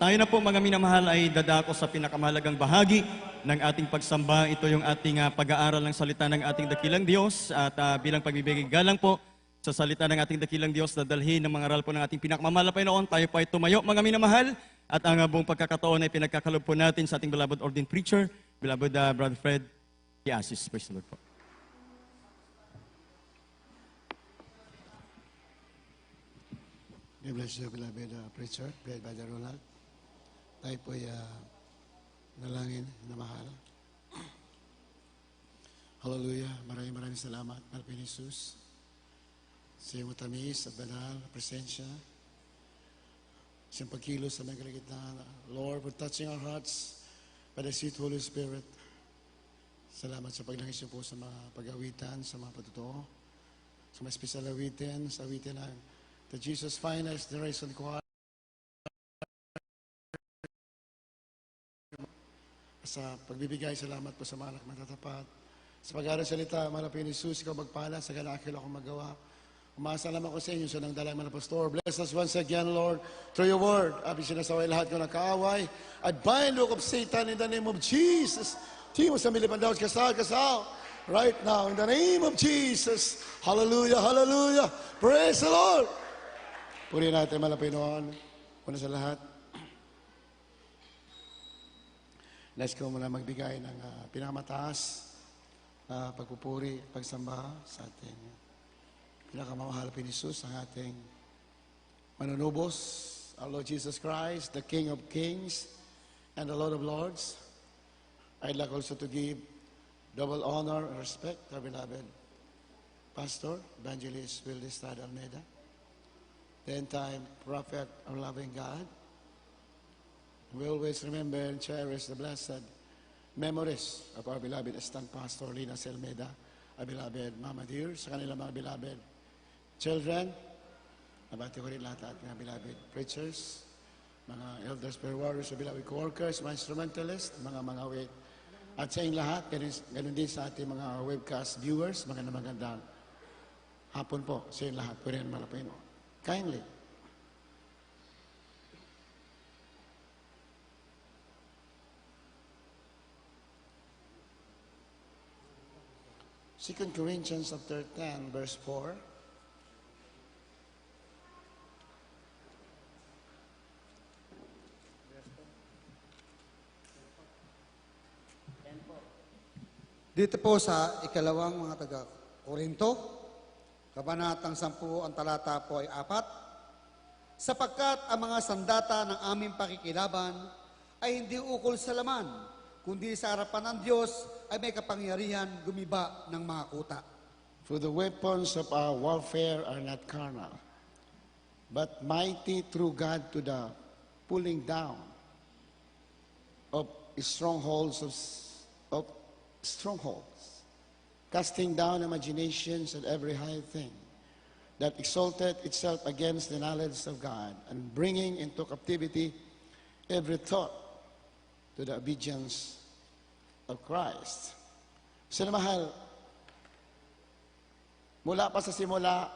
Tayo na po mga minamahal ay dadako sa pinakamahalagang bahagi ng ating pagsamba. Ito yung ating pag-aaral ng salita ng ating dakilang Diyos at bilang pagbibigay galang po sa salita ng ating dakilang Diyos, dadalhin ng mga aral po ng ating pinakamamahal na Panginoon. Tayo po ay tumayo mga minamahal at ang buong pagkakataon ay pinagkakalob po natin sa ating beloved ordained preacher, beloved Brother Fred Iasis. Praise the Lord po. God bless you, beloved preacher, Brother Ronald. Tayo po'y nalangin na mahal. Hallelujah. Maraming salamat, Mahal Panginoon Jesus, sa iyong matamis at banal na presensya, sa iyong pagkilos sa mga kalagitnaan. Lord, for touching our hearts by the sweet Holy Spirit. Salamat sa paglangis niyo po sa mga pag-awitan, sa mga patutuo, sa mga special awitin, sa awitin ng The Jesus Finest Generation Choir. Sa pagbibigay, salamat po sa mga anak matatapat. Sa pag-aaral salita, Mahal Panginoon Jesus, ikaw magpala, sa ganakil ako magawa. Umasa naman ko sa inyo sa nang dalang mga pastor. Bless us once again, Lord, through your word. Abi sinasaway lahat ko ng kaaway. I bind the yoke of Satan in the name of Jesus. Timo sa milipan daw, kasal. Right now, in the name of Jesus. Hallelujah, hallelujah. Praise the Lord. Purihin natin, Mahal Panginoon. Una sa lahat, let's go muna magbigay ng pinakamataas na pagpupuri, pagsamba sa ating pinakamamahal na Jesus, ang ating manunubos, our Lord Jesus Christ, the King of Kings and the Lord of Lords. I'd like also to give double honor and respect to our beloved Pastor, Evangelist Will Estrada Almeida, the end-time prophet of loving God. We always remember and cherish the blessed memories of our beloved Assistant Pastor Lina Almeida, our beloved Mama Dear, sa kanilang mga beloved children. Nabati ko rin lahat at mga beloved preachers, mga elders, prayer warriors, beloved co-workers, mga instrumentalists, mga wait. At sa inyong lahat, ganun din sa ating mga webcast viewers, magandang hapon po sa inyong lahat. Pwede naman malapin. Kindly. 2 Corinthians chapter 10, verse 4. Dito po sa ikalawang mga taga-Korinto, Kabanatang 10, ang talata po ay 4. Sapagkat ang mga sandata ng aming pakikilaban ay hindi ukol sa laman, kundi sa harapan ng Diyos ay may kapangyarihan gumiba ng mga kuta. For the weapons of our warfare are not carnal, but mighty through God to the pulling down of strongholds, casting down imaginations and every high thing that exalted itself against the knowledge of God, and bringing into captivity every thought to the obedience of Christ. Sinamahal, mula pa sa simula,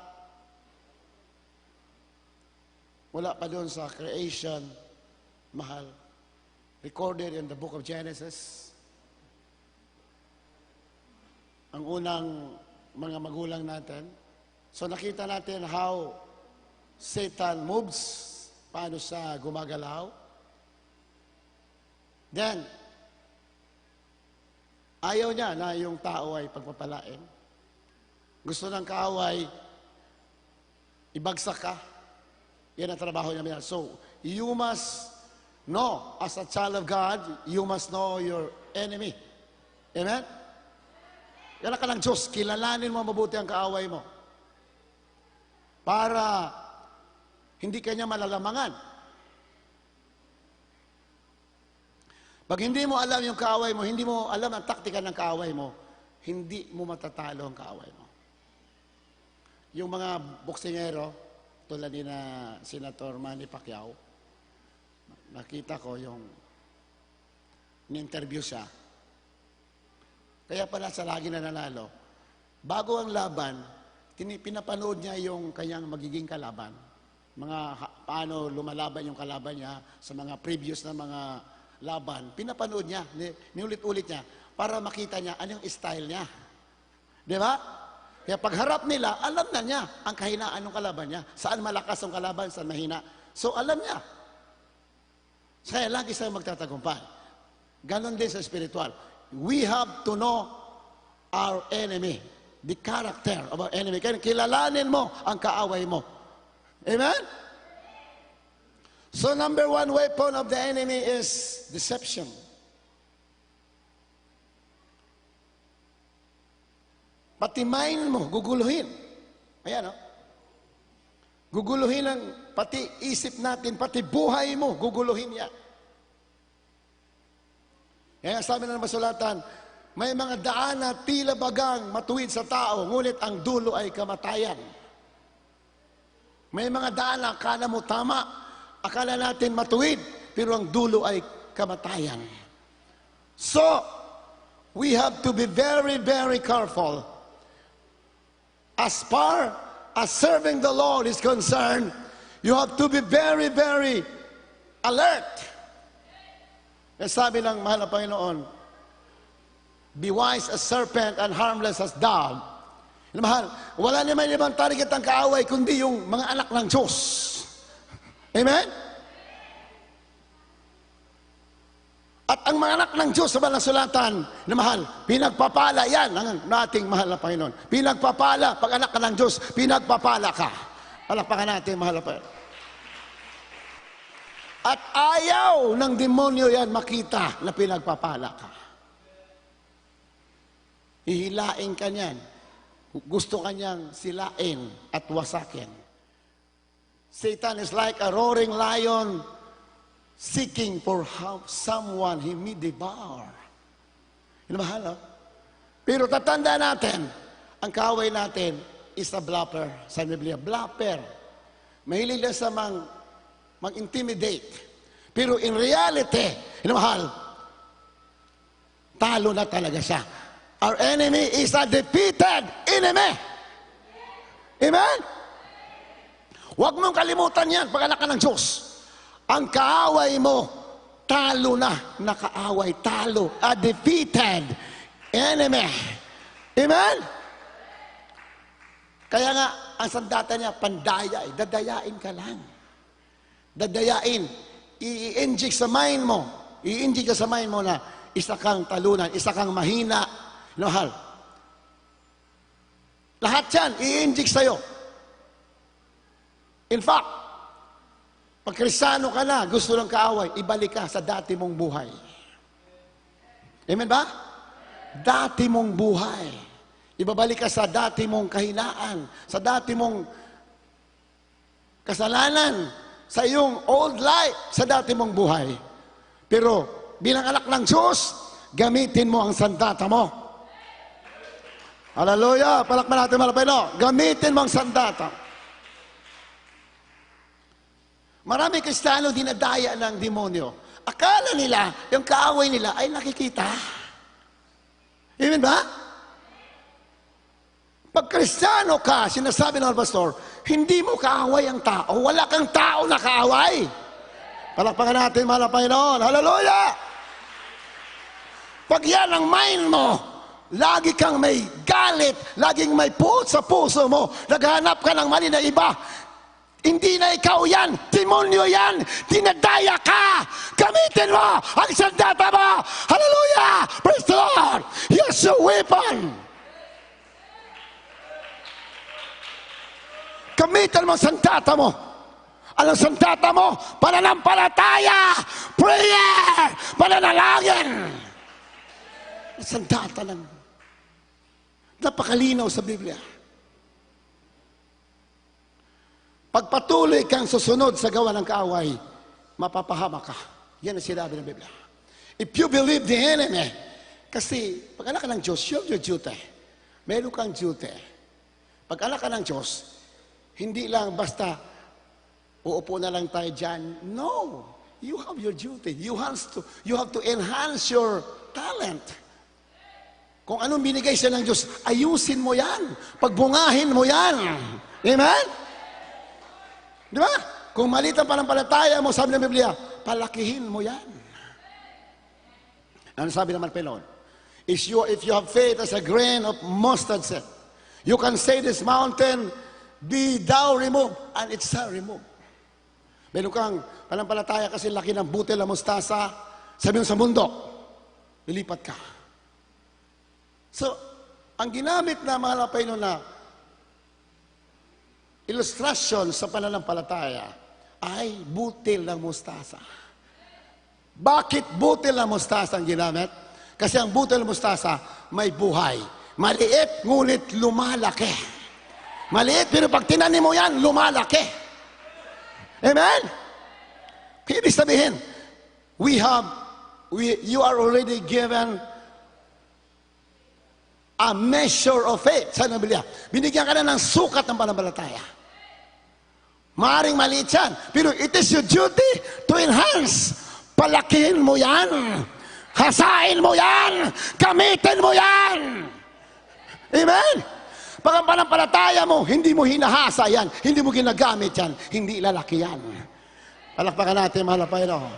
mula pa doon sa creation, mahal, recorded in the book of Genesis, ang unang mga magulang natin. So nakita natin how Satan moves, paano siya gumagalaw. Then, ayaw niya na yung tao ay pagpapalain. Gusto ng kaaway, ibagsak ka. Yan ang trabaho niya. So, you must know, as a child of God, you must know your enemy. Amen? Yan ka ng Diyos, kilalanin mo mabuti ang kaaway mo. Para hindi kanya malalamangan. Pag hindi mo alam yung kaaway mo, hindi mo alam ang taktika ng kaaway mo, hindi mo matatalo ang kaaway mo. Yung mga boksingero, tulad ni na Senator Manny Pacquiao, nakita ko yung ni-interview siya. Kaya pala sa lagi na nanalo, bago ang laban, pinapanood niya yung kanyang magiging kalaban. paano lumalaban yung kalaban niya sa mga previous na mga laban. Pinapanood niya, niulit-ulit niya para makita niya anong style niya. Di ba? Kaya pagharap nila, alam na niya ang kahinaan ng kalaban niya. Saan malakas ang kalaban, saan mahina. So alam niya. Kaya lagi sa'yo magtatagumpay. Ganon din sa spiritual. We have to know our enemy. The character of our enemy. Kaya kilalanin mo ang kaaway mo. Amen? So number one weapon of the enemy is deception. Pati mind mo, guguluhin. Ayan, no? Guguluhin ang pati isip natin, pati buhay mo, guguluhin yan. Kaya sabi na ng masulatan, may mga daan na tila bagang matuwid sa tao, ngunit ang dulo ay kamatayan. May mga daan na akala mo tama, akala natin matuwid, pero ang dulo ay kamatayan. So, we have to be very, very careful. As far as serving the Lord is concerned, you have to be very, very alert. Kaya sabi ng mahal na Panginoon, be wise as serpent and harmless as dove. Mahal, wala naman ibang target ang kaaway kundi yung mga anak ng Diyos. Amen? At ang mga anak ng Diyos sa banal na sulatan na mahal, pinagpapala yan ang ating mahal na Panginoon. Pinagpapala, pag anak ka ng Diyos, pinagpapala ka. Palakpakan natin, mahal na Panginoon. At ayaw ng demonyo yan makita na pinagpapala ka. Hihilain ka niyan. Gusto ka niyang silain at wasakin. Satan is like a roaring lion seeking for someone he may devour. Yun mahal, no? Pero tatanda natin, ang kaaway natin is a bluffer. Sa Biblia, bluffer. Mahilig na sa mag-intimidate. Pero in reality, yun mahal, talo na talaga siya. Our enemy is a defeated enemy. Amen? Huwag mong kalimutan yan pag anak ka ng Diyos. Ang kaaway mo, talo na, nakaaway, talo, a defeated enemy. Amen? Kaya nga, ang sandata niya, pandaya, dadayain ka lang. Dadayain, i-inject sa mind mo, i-inject ka sa mind mo na isa kang talunan, isa kang mahina, mahal. Lahat yan, i-inject sa'yo. In fact, pag Kristiyano ka na, gusto ng kaaway, ibalik ka sa dati mong buhay. Amen ba? Dati mong buhay. Ibabalik ka sa dati mong kahinaan, sa dati mong kasalanan, sa iyong old life, sa dati mong buhay. Pero bilang anak ng Diyos, gamitin mo ang sandata mo. Hallelujah! Palakpan natin malapay, no? Gamitin mo ang sandata. Marami Kristiyano dinadaya ng demonyo. Akala nila, yung kaaway nila ay nakikita. Amen ba? Pag Kristiyano ka, sinasabi ng pastor, hindi mo kaaway ang tao. Wala kang tao na kaaway. Palakpakan natin, mahal na Panginoon. Hallelujah! Pag yan ang mind mo, lagi kang may galit, laging may puot sa puso mo, naghahanap ka ng mali na iba, hindi na ikaw yan, demonyo yan, dinadaya ka, gamitin mo ang sandata mo. Hallelujah! Praise the Lord! Here's your weapon. Gamitin mo ang sandata mo. Anong sandata mo? Pananampalataya, prayer, pananalangin. Sandata lang. Napakalinaw sa Biblia. Pagpatuloy kang susunod sa gawa ng kaaway, mapapahama ka. Yan ang sinabi ng Biblia. If you believe the enemy, kasi pag anak ka ng Diyos, you have your duty. Meron kang duty. Pag anak ka ng Diyos, hindi lang basta uupo na lang tayo dyan. No. You have your duty. You have to enhance your talent. Kung anong binigay siya ng Diyos, ayusin mo yan. Pagbungahin mo yan. Amen? Di ba? Kung maliit ang panampalataya mo, sabi ng Biblia, palakihin mo yan. Ano sabi naman Panginoon? If you have faith as a grain of mustard seed, you can say this mountain, be thou removed, and it shall remove. Meron kang panampalataya kasi laki ng butil ng mustasa, sabi mo sa mundo, lilipat ka. So, ang ginamit na mga Panginoon na illustration sa pananampalataya ay butil ng mustasa. Bakit butil ng mustasa ang ginamit? Kasi ang butil ng mustasa may buhay. Maliit, ngunit lumalaki. Maliit, pero pag tinanim mo yan, lumalaki. Amen? Ibig sabihin, you are already given a measure of faith. Saan ang Biblia? Binigyan ka na ng sukat ng pananampalataya. Maaring maliit yan, pero it is your duty to enhance. Palakihin mo yan. Hasain mo yan. Gamitin mo yan. Amen? Pag ang pananampalataya mo, hindi mo hinahasa yan, hindi mo ginagamit yan, hindi lalaki yan. Palakpakan natin, mahal na Panginoon.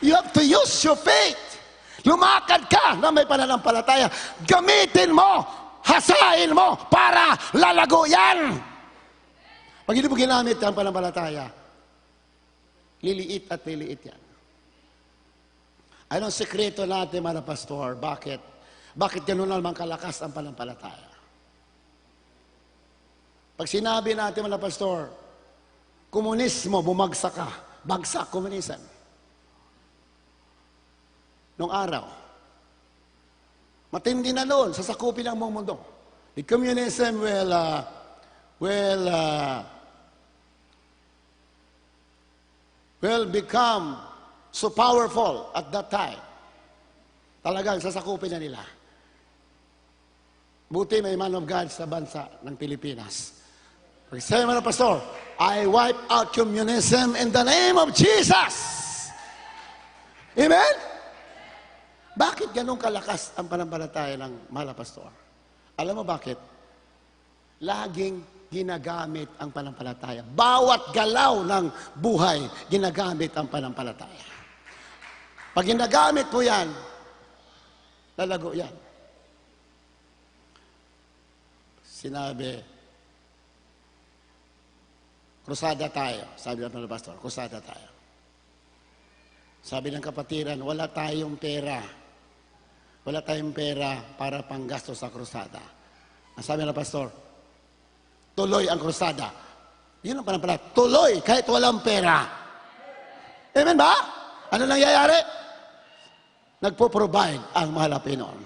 You have to use your faith. Lumakad ka na may pananampalataya. Gamitin mo, hasain mo para lalago yan. Pag hindi mo ginamit ang pananampalataya, liliit at liliit yan. Anong sekreto natin, mga pastor? Bakit? Bakit gano'n naman kalakas ang pananampalataya? Pag sinabi natin, mga pastor, komunismo, bumagsak ka. Bagsak, komunism. Nung araw, matindi na noon, sasakupin ang buong mundo. The communism will become so powerful at that time. Talagang sasakupin na nila. Buti may man of God sa bansa ng Pilipinas. Pag sabi mo na, pastor, I wipe out communism in the name of Jesus. Amen? Bakit ganun kalakas ang pananampalataya ng mahal na pastor? Alam mo bakit? Laging ginagamit ang pananampalataya. Bawat galaw ng buhay, ginagamit ang pananampalataya. Pag ginagamit mo yan, lalago yan. Sinabi, krusada tayo. Sabi ng pastor, krusada tayo. Sabi ng kapatiran, wala tayong pera. Wala tayong pera para panggasto sa krusada. Ang sabi ng pastor, tuloy ang krusada. Yun ang pananampalataya. Tuloy kahit walang pera. Amen ba? Ano nangyayari? Nagpo-provide ang mahal na Panginoon.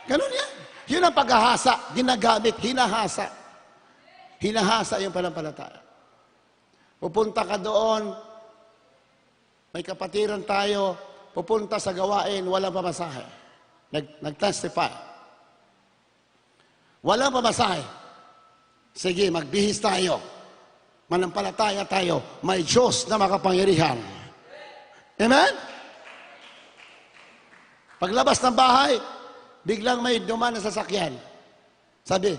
Ganun yan. Yun ang paghahasa. Ginagamit, hinahasa. Hinahasa yung pananampalataya. Pupunta ka doon, may kapatiran tayo, pupunta sa gawain, walang pamasahe. Nag-testify. Walang pamasahe. Sige, magbihis tayo. Manampalataya tayo. May Diyos na makapangyarihan. Amen? Paglabas ng bahay, biglang may dumaan na sasakyan. Sabi,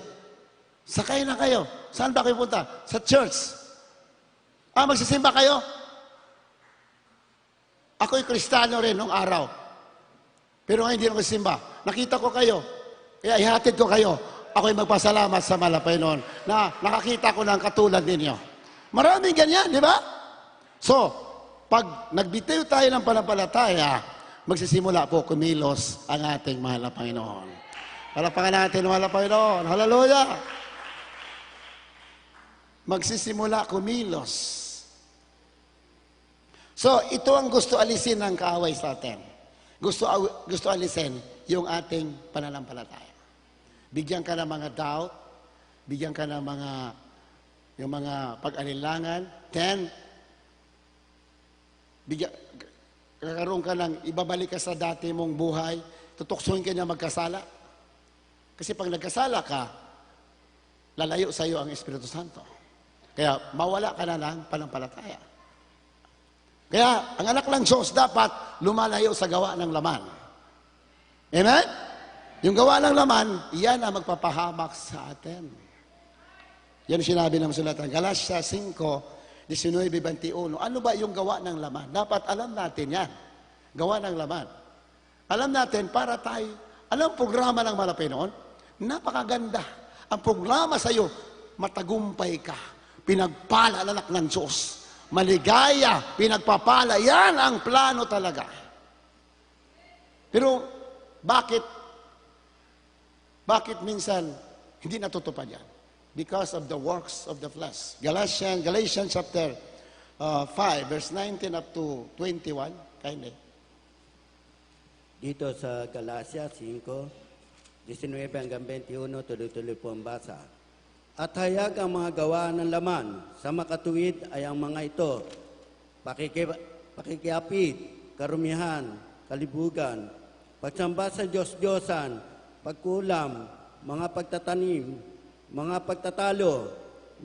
sakay na kayo. Saan ba kayo punta? Sa church. Magsisimba kayo? Ako'y Kristiyano rin nung araw. Pero ngayon hindi ako simba. Nakita ko kayo. Kaya ihatid ko kayo. Ako'y magpasalamat sa mahal na Panginoon na nakakita ko ng katulad ninyo. Maraming ganyan, di ba? So, pag nagbitiw tayo ng pananampalataya, magsisimula po kumilos ang ating mahal na Panginoon. Palakpakan natin, mahal na Panginoon. Hallelujah! Magsisimula kumilos. So, ito ang gusto alisin ng kaaway sa atin. Gusto alisin yung ating pananampalataya. Bigyan ka ng mga doubt, bigyan ka ng yung mga pag-alilangan, then, kakaroon ka ng, ibabalik ka sa dati mong buhay, tutuksoin ka niya magkasala. Kasi pag nagkasala ka, lalayo sa iyo ang Espiritu Santo. Kaya, mawala ka na ng panampalataya. Kaya, ang anak ng Diyos dapat lumalayo sa gawa ng laman. Amen? Yung gawa ng laman, yan ang magpapahamak sa atin. Yan sinabi ng sulatan. Galatia 5, 19:21. Ano ba yung gawa ng laman? Dapat alam natin yan. Gawa ng laman. Alam natin, para tayo, alam ang programa ng Malapay noon? Napakaganda. Ang programa sa iyo, matagumpay ka. Pinagpala ang anak ng Diyos. Maligaya, pinagpapala. Yan ang plano talaga. Pero, bakit minsan hindi natutupad yan? Because of the works of the flesh. Galatians chapter 5, verse 19 up to 21. Kindly. Dito sa Galacia 5, 19 hanggang 21, tuloy-tuloy po ang basa. At hayag ang mga gawa ng laman, sa makatuwid ay ang mga ito, pakikiapid, karumihan, kalibugan, pagsamba sa Diyos-Diyosan, pagkulam, mga pagtatanim, mga pagtatalo,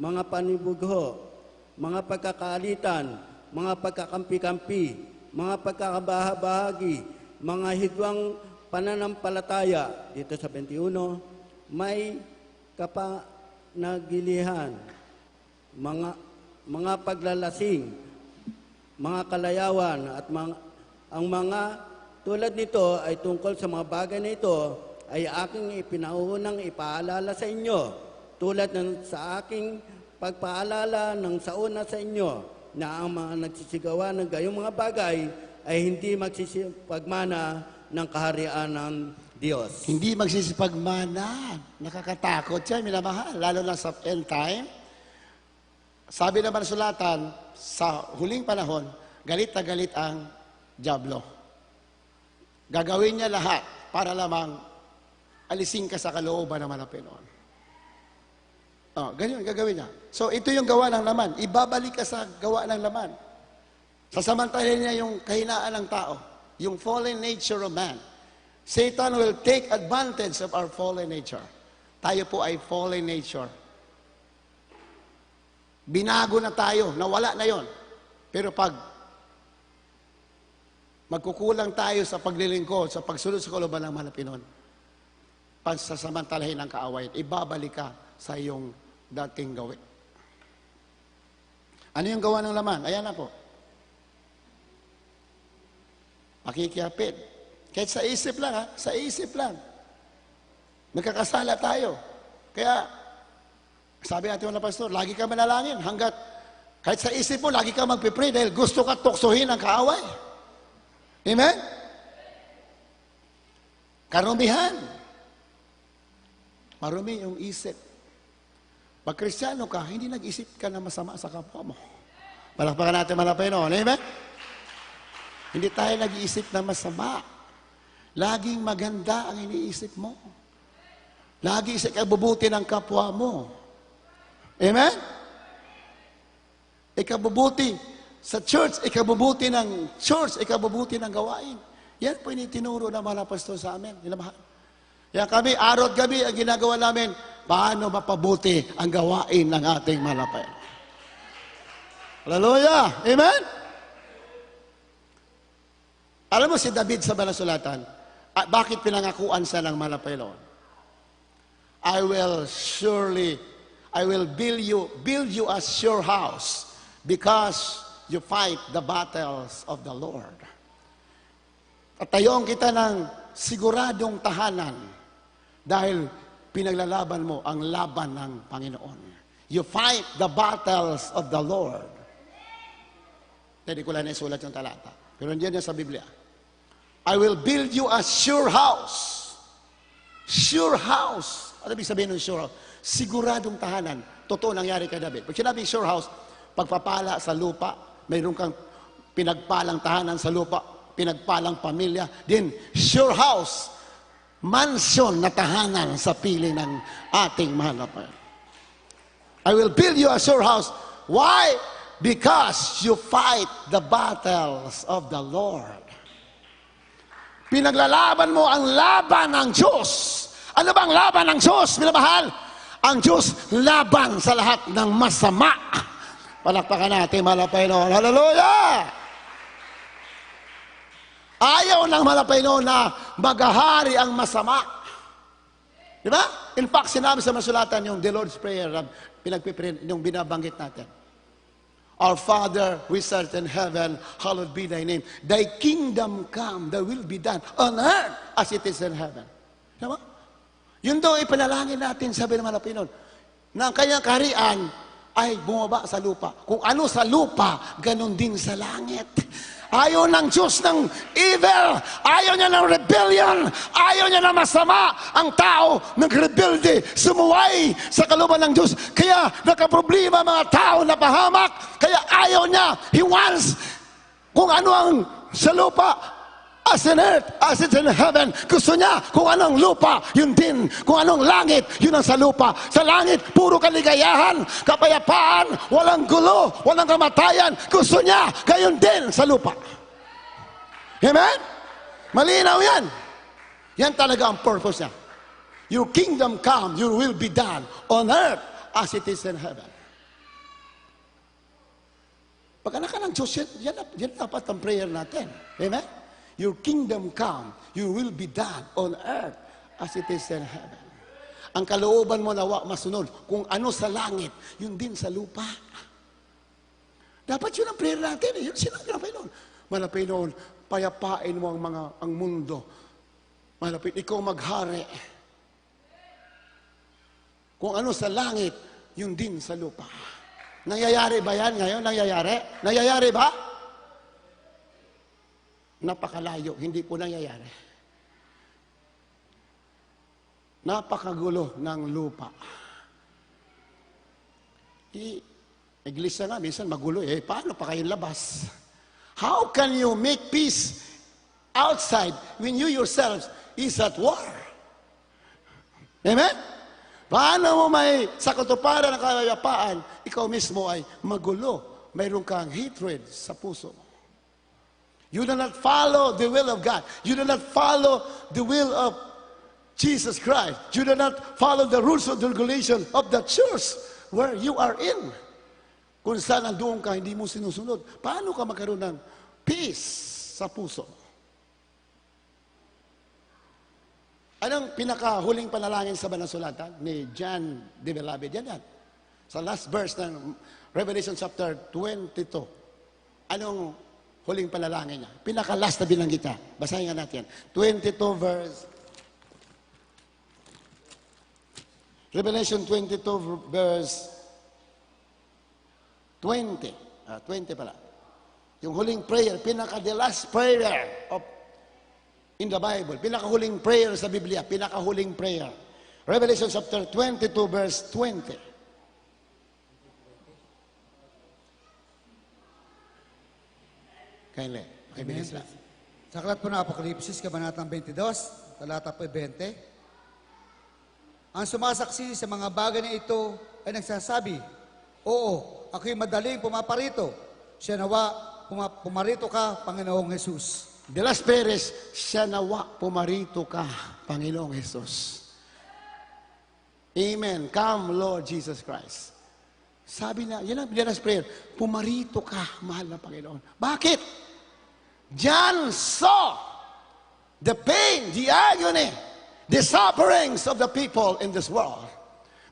mga panibugho, mga pagkakaalitan, mga pagkakampi-kampi, mga pagkakabahabahagi, mga hidwang pananampalataya, dito sa 21, may kapanagilihan, mga paglalasing, mga kalayawan, at ang mga tulad nito ay tungkol sa mga bagay na ito ay aking ipinaunang ipaalala sa inyo, tulad ng sa aking pagpaalala ng sauna sa inyo, na ang mga nagsisigawa ng gayong mga bagay ay hindi magsisipagmana ng kaharian ng Diyos. Hindi magsisipagmana. Nakakatakot yan, minamahal. Lalo na sa end time. Sabi naman sulatan, sa huling panahon, galit na galit ang dyablo. Gagawin niya lahat para lamang alisin ka sa kalooban ng Malapay noon. Ganyan, gagawin niya. So, ito yung gawa ng laman. Ibabalik ka sa gawa ng laman. Sasamantalin niya yung kahinaan ng tao, yung fallen nature of man. Satan will take advantage of our fallen nature. Tayo po ay fallen nature. Binago na tayo, nawala na yon. Pero pag magkukulang tayo sa paglilingkod, sa pagsunod sa kalooban ng Malapay noon, pansasamantalahin ang kaawayan, ibabalik ka sa iyong dating gawin. Ano yung gawa ng laman? Ayan na po. Pakikiapid. Kahit sa isip lang, ha? Sa isip lang. Magkakasala tayo. Kaya, sabi natin mga pastor, lagi ka manalangin hanggat kahit sa isip mo, lagi ka magpipray dahil gusto ka tuksohin ang kaaway. Amen? Karumihan. Marumi yung isip. Pag Kristiyano ka, hindi nag-isip ka na masama sa kapwa mo. Palakpakan natin Malapay noon. Amen? Hindi tayo nag-iisip na masama. Laging maganda ang iniisip mo. Lagi sa ikabubuti ng kapwa mo. Amen? Ikabubuti sa church, ikabubuti ng church, ikabubuti ng gawain. Yan po initinuro ng mga pastor sa amin. Yan kami, araw at gabi, ang ginagawa namin, paano mapabuti ang gawain ng ating Malapay. Hallelujah! Amen? Alam mo si David sa Balasulatan, bakit pinangakuan siya ng Malapay noon? I will build you a sure house because you fight the battles of the Lord. Tatayoon kita ng siguradong tahanan dahil pinaglalaban mo ang laban ng Panginoon. You fight the battles of the Lord. Hindi ko lang naisulat yung talata. Pero nandiyan yan sa Biblia. I will build you a sure house. Sure house. Ano ibig sabihin ng sure house? Siguradong tahanan. Totoo nangyari kay David. Pag sinabing sure house, pagpapala sa lupa, mayroon kang pinagpalang tahanan sa lupa, pinagpalang pamilya, din sure house, mansion na tahanan sa piling ng ating mahal na Panginoon. I will build you a sure house. Why? Because you fight the battles of the Lord. Pinaglalaban mo ang laban ng Diyos. Ano bang laban ng Diyos, minamahal? Ang Diyos laban sa lahat ng masama. Palakpakan natin, Malapay noon. Hallelujah! Ayaw ng Malapay noon na maghahari ang masama. Di ba? In fact, sinabi sa masulatan yung The Lord's Prayer, yung binabanggit natin. Our Father, which art in heaven, hallowed be thy name. Thy kingdom come, thy will be done on earth as it is in heaven. Diba? Yun daw ipanalangin natin, sabi ng mga Pinoy, na ang kanyang kaharian ay bumaba sa lupa. Kung ano sa lupa, ganun din sa langit. Ayaw ng Diyos ng evil. Ayaw niya ng rebellion. Ayaw niya ng masama. Ang tao nagrebelde, sumuway sa kalooban ng Diyos. Kaya nakaproblema mga tao na pahamak. Kaya ayaw niya. He wants kung ano ang sa lupa, as in earth, as it's in heaven. Gusto niya kung anong lupa, yun din. Kung anong langit, yun ang sa lupa. Sa langit, puro kaligayahan, kapayapaan, walang gulo, walang kamatayan. Gusto niya, gayon din sa lupa. Amen? Malinaw yan. Yan talaga ang purpose niya. Your kingdom come, your will be done on earth as it is in heaven. Pag anak ka ng Diyos, yan dapat ang prayer natin. Amen? Your kingdom come, your will be done on earth as it is in heaven. Ang kalooban mo nawa masunod. Kung ano sa langit, yun din sa lupa. Dapat yun ang prayer natin. Yun sinabi ng Panginoon. Malapit noon, payapain mo ang mundo. Malapit, ikaw maghari. Kung ano sa langit, yun din sa lupa. Nangyayari ba yan ngayon? Nangyayari? Nangyayari ba? Napakalayo, hindi po nangyayari. Napakagulo ng lupa. Iglesia nga, minsan magulo paano pa kayo labas? How can you make peace outside when you yourselves is at war? Amen? Paano mo may sa katuparan ng kapayapaan, ikaw mismo ay magulo, mayroon kang hatred sa puso mo. You do not follow the will of God. You do not follow the will of Jesus Christ. You do not follow the rules and regulation of the church where you are in. Kung saan nandoon ka, hindi mo sinusunod. Paano ka magkaroon ng peace sa puso? Anong pinakahuling panalangin sa Banal na Sulatan ni John de Beloved? Yan. Sa last verse ng Revelation chapter 22. Anong huling panalangin niya? Pinaka-last na binanggit niya. Basahin nga natin. 22 verse. Revelation 22 verse 20. 20 pala. Yung huling prayer, pinaka-the last prayer in the Bible. Pinaka-huling prayer sa Biblia. Pinaka-huling prayer. Revelation chapter 22 verse 20. Kainle. Amen. Sa aklat po ng Apokalipsis, Kabanatang 22, talata po 20. Ang sumasaksi sa mga bagay na ito ay nagsasabi, oo, ako'y madaling pumaparito. Siya nawa, pumarito ka, Panginoong Jesus. De las Perez, siya nawa, pumarito ka, Panginoong Jesus. Amen. Come, Lord Jesus Christ. Sabi na, yan ang Last prayer, pumarito ka, mahal na Panginoon. Bakit? John saw the pain, the agony, the sufferings of the people in this world.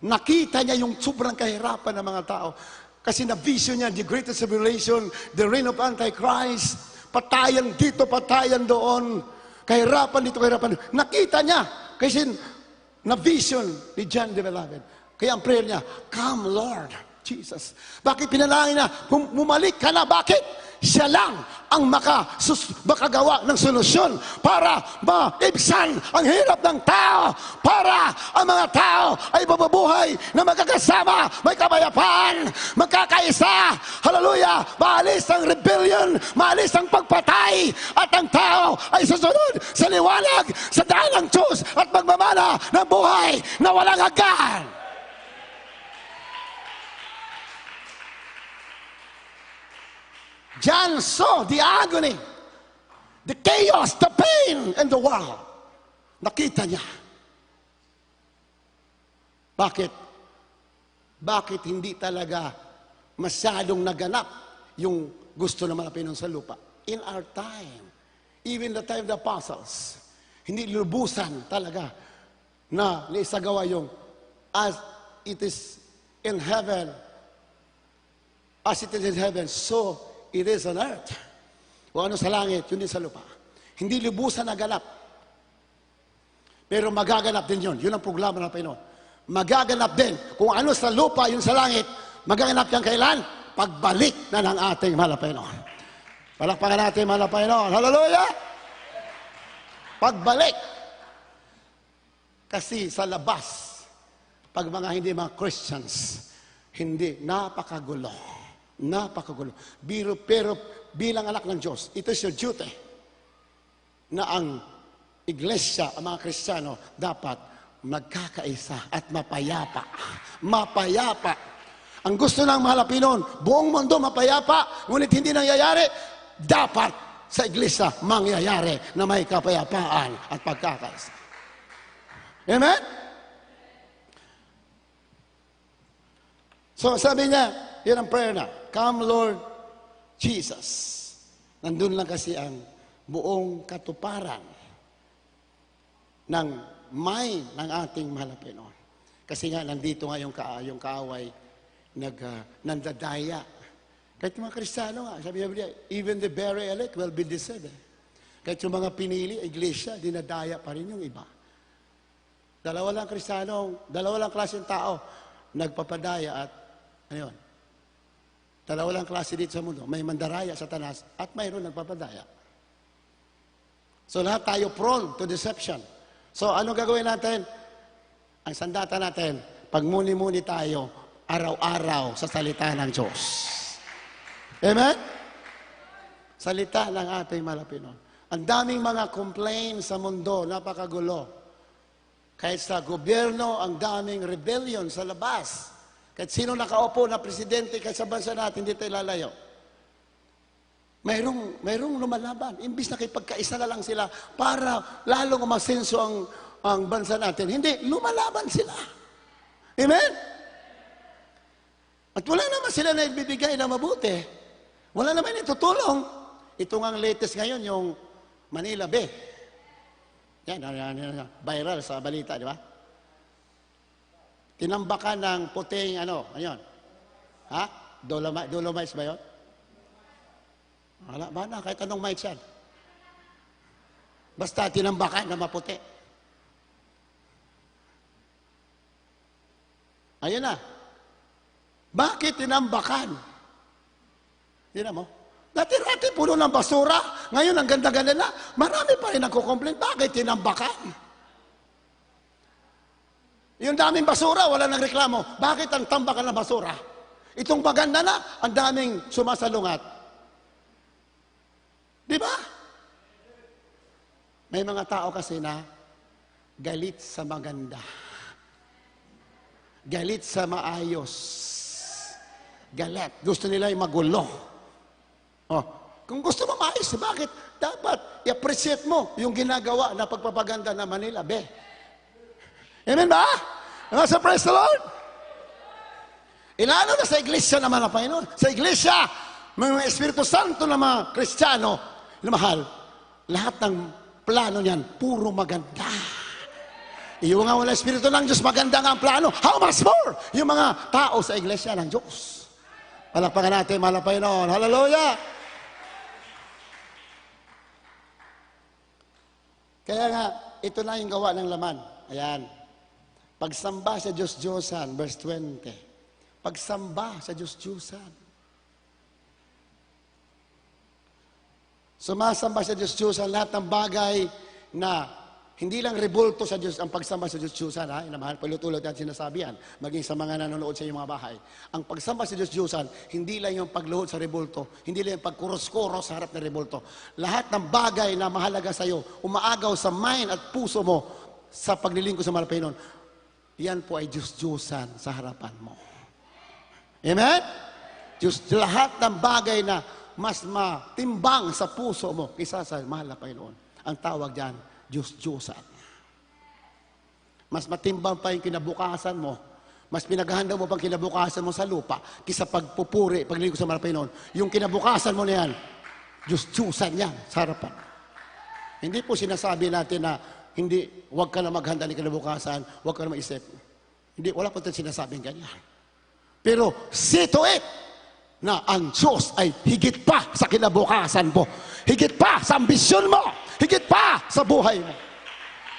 Nakita niya yung sobrang kahirapan ng mga tao. Kasi na-vision niya the greatest tribulation, the reign of Antichrist, patayan dito, patayan doon, kahirapan dito, kahirapan doon. Nakita niya, kasi na-vision ni John the Beloved. Kaya ang prayer niya, come Lord Jesus. Bakit pinalangin na, bumalik ka na, bakit? Siya lang ang makagawa ng solusyon para maibsan ang hirap ng tao, para ang mga tao ay mabubuhay na magkakasama, may kapayapaan, magkakaisa, hallelujah, maalis ang rebellion, maalis ang pagpatay, at ang tao ay susunod sa liwanag, sa daan ng Diyos, at magmamana ng buhay na walang hanggan. John saw the agony, the chaos, the pain in the world. Nakita niya. Bakit? Bakit hindi talaga masyadong naganap yung gusto ng mga Pinoy sa lupa? In our time, even the time of the apostles, hindi lubusan talaga na naisagawa yung as it is in heaven, As it is in heaven, so it is on earth. Kung ano sa langit, yun din sa lupa. Hindi lubusan naganap. Pero magaganap din yun. Yun ang programa ng Panginoon. Magaganap din. Kung ano sa lupa, yun sa langit, magaganap yan kailan? Pagbalik na ng ating mahal na Panginoon. Palakpakan natin, mahal na Panginoon. Hallelujah! Pagbalik. Kasi sa labas, pag mga hindi mga Christians, hindi, napakagulo. Napakagulo. Pero bilang anak ng Diyos, ito is your duty na ang iglesia, ang mga Kristiyano, dapat magkakaisa at mapayapa. Mapayapa. Ang gusto ng mahal na Panginoon, buong mundo mapayapa, ngunit hindi nangyayari, dapat sa iglesia mangyayari na may kapayapaan at pagkakaisa. Amen? So sabi niya, yun ang prayer na, Come Lord Jesus. Nandun lang kasi ang buong katuparan ng mind ng ating mahal na Panginoon. Kasi nga, nandito nga yung kaaway nandadaya. Kahit yung mga Kristiyano nga, sabi niya, even the very elect will be deceived. Kahit yung mga pinili, iglesia, dinadaya pa rin yung iba. Dalawa lang klaseng tao, nagpapadaya at, ano yun? Dalawa lang klase dito sa mundo. May mandaraya, Satanas, at mayroon nagpapadaya. So lahat tayo prone to deception. So anong gagawin natin? Ang sandata natin, pagmuni-muni tayo, araw-araw sa salita ng Diyos. Amen? Salita ng ating mahal na Panginoon. Ang daming mga complaints sa mundo, napakagulo. Kahit sa gobyerno, ang daming rebellion sa labas. Kahit sino nakaupo na presidente kahit sa bansa natin, hindi tayo lalayo. Mayroong lumalaban. Imbis na kipagkaisa na lang sila para lalong umasenso ang bansa natin. Hindi, lumalaban sila. Amen? At wala naman sila na ibibigay na mabuti. Wala naman itutulong. Ito nga ang latest ngayon, yung Manila Bay. Yan, viral sa balita, di ba? Tinambakan ng puting, ano yun? Ha? Dolomites ba yun? Wala ba na, kahit anong mites yan. Basta tinambakan na maputi. Ayun na. Bakit tinambakan? Tingnan mo. Dati-dati puno ng basura. Ngayon, ang ganda-ganda na. Marami pa rin nagko-complain. Bakit tinambakan? Yung daming basura, wala nang reklamo. Bakit ang tambakan ng basura? Itong maganda na, ang daming sumasalungat. Di ba? May mga tao kasi na galit sa maganda. Galit sa maayos. Galit. Gusto nila yung magulo. Oh, kung gusto mo maayos, bakit? Dapat i-appreciate mo yung ginagawa na pagpapaganda ng Manila Bay. Amen ba? So praise the Lord. Ilalo na sa iglesia naman ang Panginoon. Sa iglesia, mga Espiritu Santo na mga Kristiyano, na mahal, lahat ng plano niyan, puro maganda. Yung nga wala Espiritu ng Diyos, maganda nga ang plano. How much more? Yung mga tao sa iglesia ng Diyos. Palakpakan natin, mahal na Panginoon. Hallelujah! Kaya nga, ito na yung gawa ng laman. Ayan. Pagsamba sa Diyos-Diyosan, verse 20. Pagsamba sa Diyos-Diyosan. Sumasamba sa Diyos-Diyosan lahat ng bagay na hindi lang rebulto sa Diyos ang pagsamba sa Diyos-Diyosan, ha? Inamahal, palutulot yan sinasabi yan, maging sa mga nanonood sa iyong mga bahay. Ang pagsamba sa Diyos-Diyosan, hindi lang yung pagluhod sa rebulto, hindi lang yung pagkuros-kuros sa harap ng rebulto. Lahat ng bagay na mahalaga sa iyo, umaagaw sa mind at puso mo sa paglilingkod sa mahal na Panginoon, yan po ay Diyos-Diyosan sa harapan mo. Amen? Lahat ng bagay na mas matimbang sa puso mo kaysa sa mahal na Panginoon. Ang tawag dyan, Diyos-Diyosan. Mas matimbang pa yung kinabukasan mo. Mas pinaghahanda mo pang kinabukasan mo sa lupa kaysa pagpupuri, paglilingkod sa mahal na Panginoon. Yung kinabukasan mo na yan, Diyos-Diyosan yan sa harapan. Hindi po sinasabi natin na hindi, huwag ka na maghanda ng kinabukasan, huwag ka na maisip. Hindi, wala po tayo sinasabing ganyan. Pero, see to it na ang Diyos ay higit pa sa kinabukasan mo, higit pa sa ambisyon mo, higit pa sa buhay mo.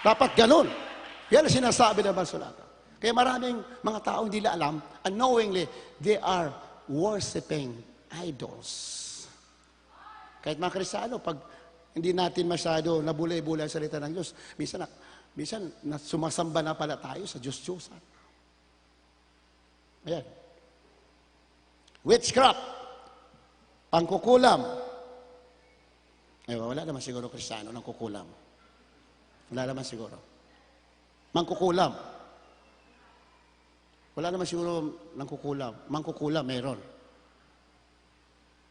Dapat ganun. Yan ang sinasabi ng Bansulatan. Kaya maraming mga tao hindi nila alam, unknowingly, they are worshiping idols. Kahit mga Kristiyano, pag hindi natin masyado nabulay-bulay ang salita ng Diyos, minsan sumasamba na pala tayo sa Diyos-Diyosan. Ayan. Witchcraft, pangkukulam. Ay, wala naman siguro Kristiyano ng kukulam. Wala naman siguro. Mangkukulam. Wala naman siguro ng kukulam. Mangkukulam, meron.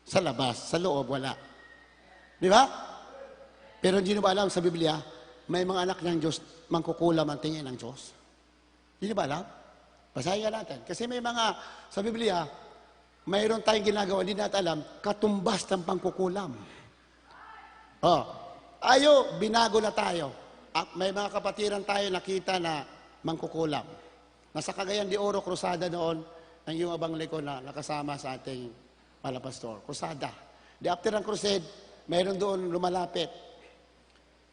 Sa labas, sa loob, wala. Di ba? Pero hindi nyo ba alam sa Biblia, may mga anak ng Diyos, mangkukulam ang tingin ng Diyos? Hindi nyo ba alam? Basahin nga natin. Kasi may mga, sa Biblia, mayroon tayong ginagawa, hindi natin alam, katumbas ng pangkukulam. Oh, binago na tayo. At may mga kapatiran tayo nakita na mangkukulam. Nasa Cagayan de Oro, Cruzada noon, ang yung abang liko na nakasama sa ating malapastor. Cruzada. Di after ng crusade, mayroon doon lumalapit.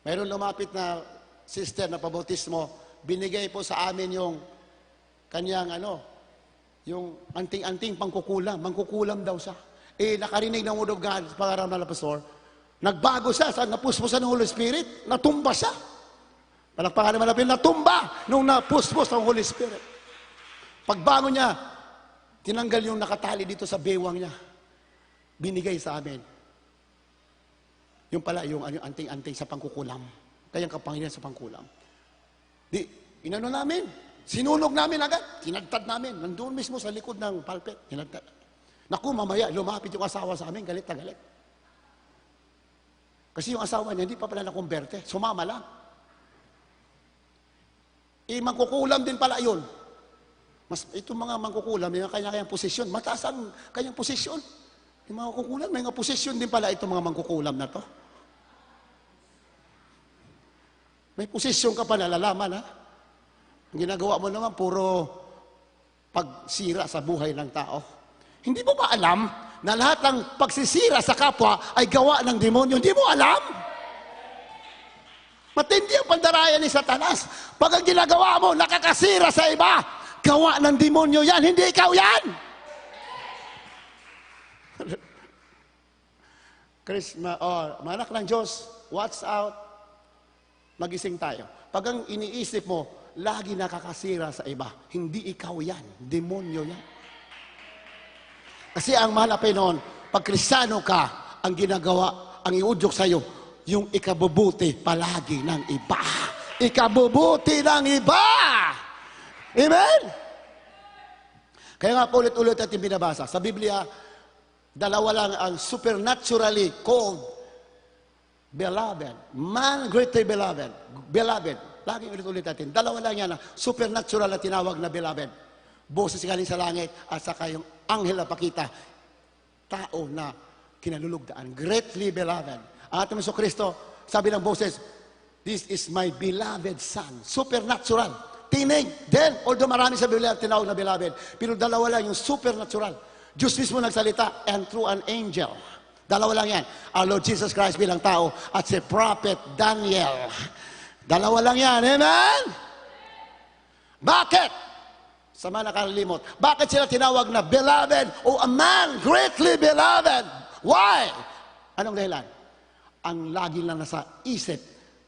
Mayroon lumapit na sister na pabautismo, binigay po sa amin yung kanyang yung anting-anting pangkukulam. Mangkukulam daw siya. Nakarinig ng word of God sa pangaral ng pastor. Nagbago siya, napuspusan ng Holy Spirit, natumba siya. Palakpakan naman natin, natumba nung napuspos ng Holy Spirit. Pagbango niya, tinanggal yung nakatali dito sa bewang niya. Binigay sa amin. Yung pala, yung anting-anting sa pangkukulam. Kayang kapangyarihan sa pangkulam. Inano namin, sinunog namin agad, tinagtad namin, nandun mismo sa likod ng pulpit, tinagtad. Naku, mamaya, lumapit yung asawa sa amin, galit na galit. Kasi yung asawa niya, hindi pa pala nakumberte, sumama lang. Mangkukulam din pala yun. Itong mga mangkukulam, may kanya-kanyang posisyon, mataas ang kanyang posisyon. Yung mga kukulam, may mga posisyon din pala itong mga mangkukulam na to. May posisyon ka pa nalalaman, ha? Ang ginagawa mo naman, puro pagsira sa buhay ng tao. Hindi mo ba alam na lahat ng pagsisira sa kapwa ay gawa ng demonyo? Hindi mo alam? Matindi ang pandaraya ni Satanas. Pag ang ginagawa mo, nakakasira sa iba, gawa ng demonyo yan, hindi ikaw yan. Chris, manak ng Diyos, watch out. Magising tayo. Pag ang iniisip mo, lagi nakakasira sa iba. Hindi ikaw yan. Demonyo yan. Kasi ang malapay noon, pag Kristiyano ka, ang ginagawa, ang iudyok sa'yo, yung ikabubuti palagi ng iba. Ikabubuti ng iba! Amen? Kaya nga po ulit-ulit natin binabasa. Sa Biblia, dalawa lang ang supernaturally called beloved. Man greatly beloved. Beloved. Laging ulit-ulit natin. Dalawa lang yan na supernatural na tinawag na beloved. Boses galing sa langit at saka yung anghel na pakita. Tao na kinalulugdaan. Greatly beloved. Ang ating Hesus Kristo, sabi ng boses, this is my beloved son. Supernatural. Tinig. Then, although marami sa Biblia tinawag na beloved, pero dalawa lang yung supernatural. Diyos mismo nagsalita and through an angel. Dalawa lang yan. Our Lord Jesus Christ bilang tao at si Prophet Daniel. Dalawa lang yan. Amen? Bakit? Sa mga nakalilimot. Bakit sila tinawag na beloved o a man greatly beloved? Why? Anong dahilan? Ang lagi lang nasa isip,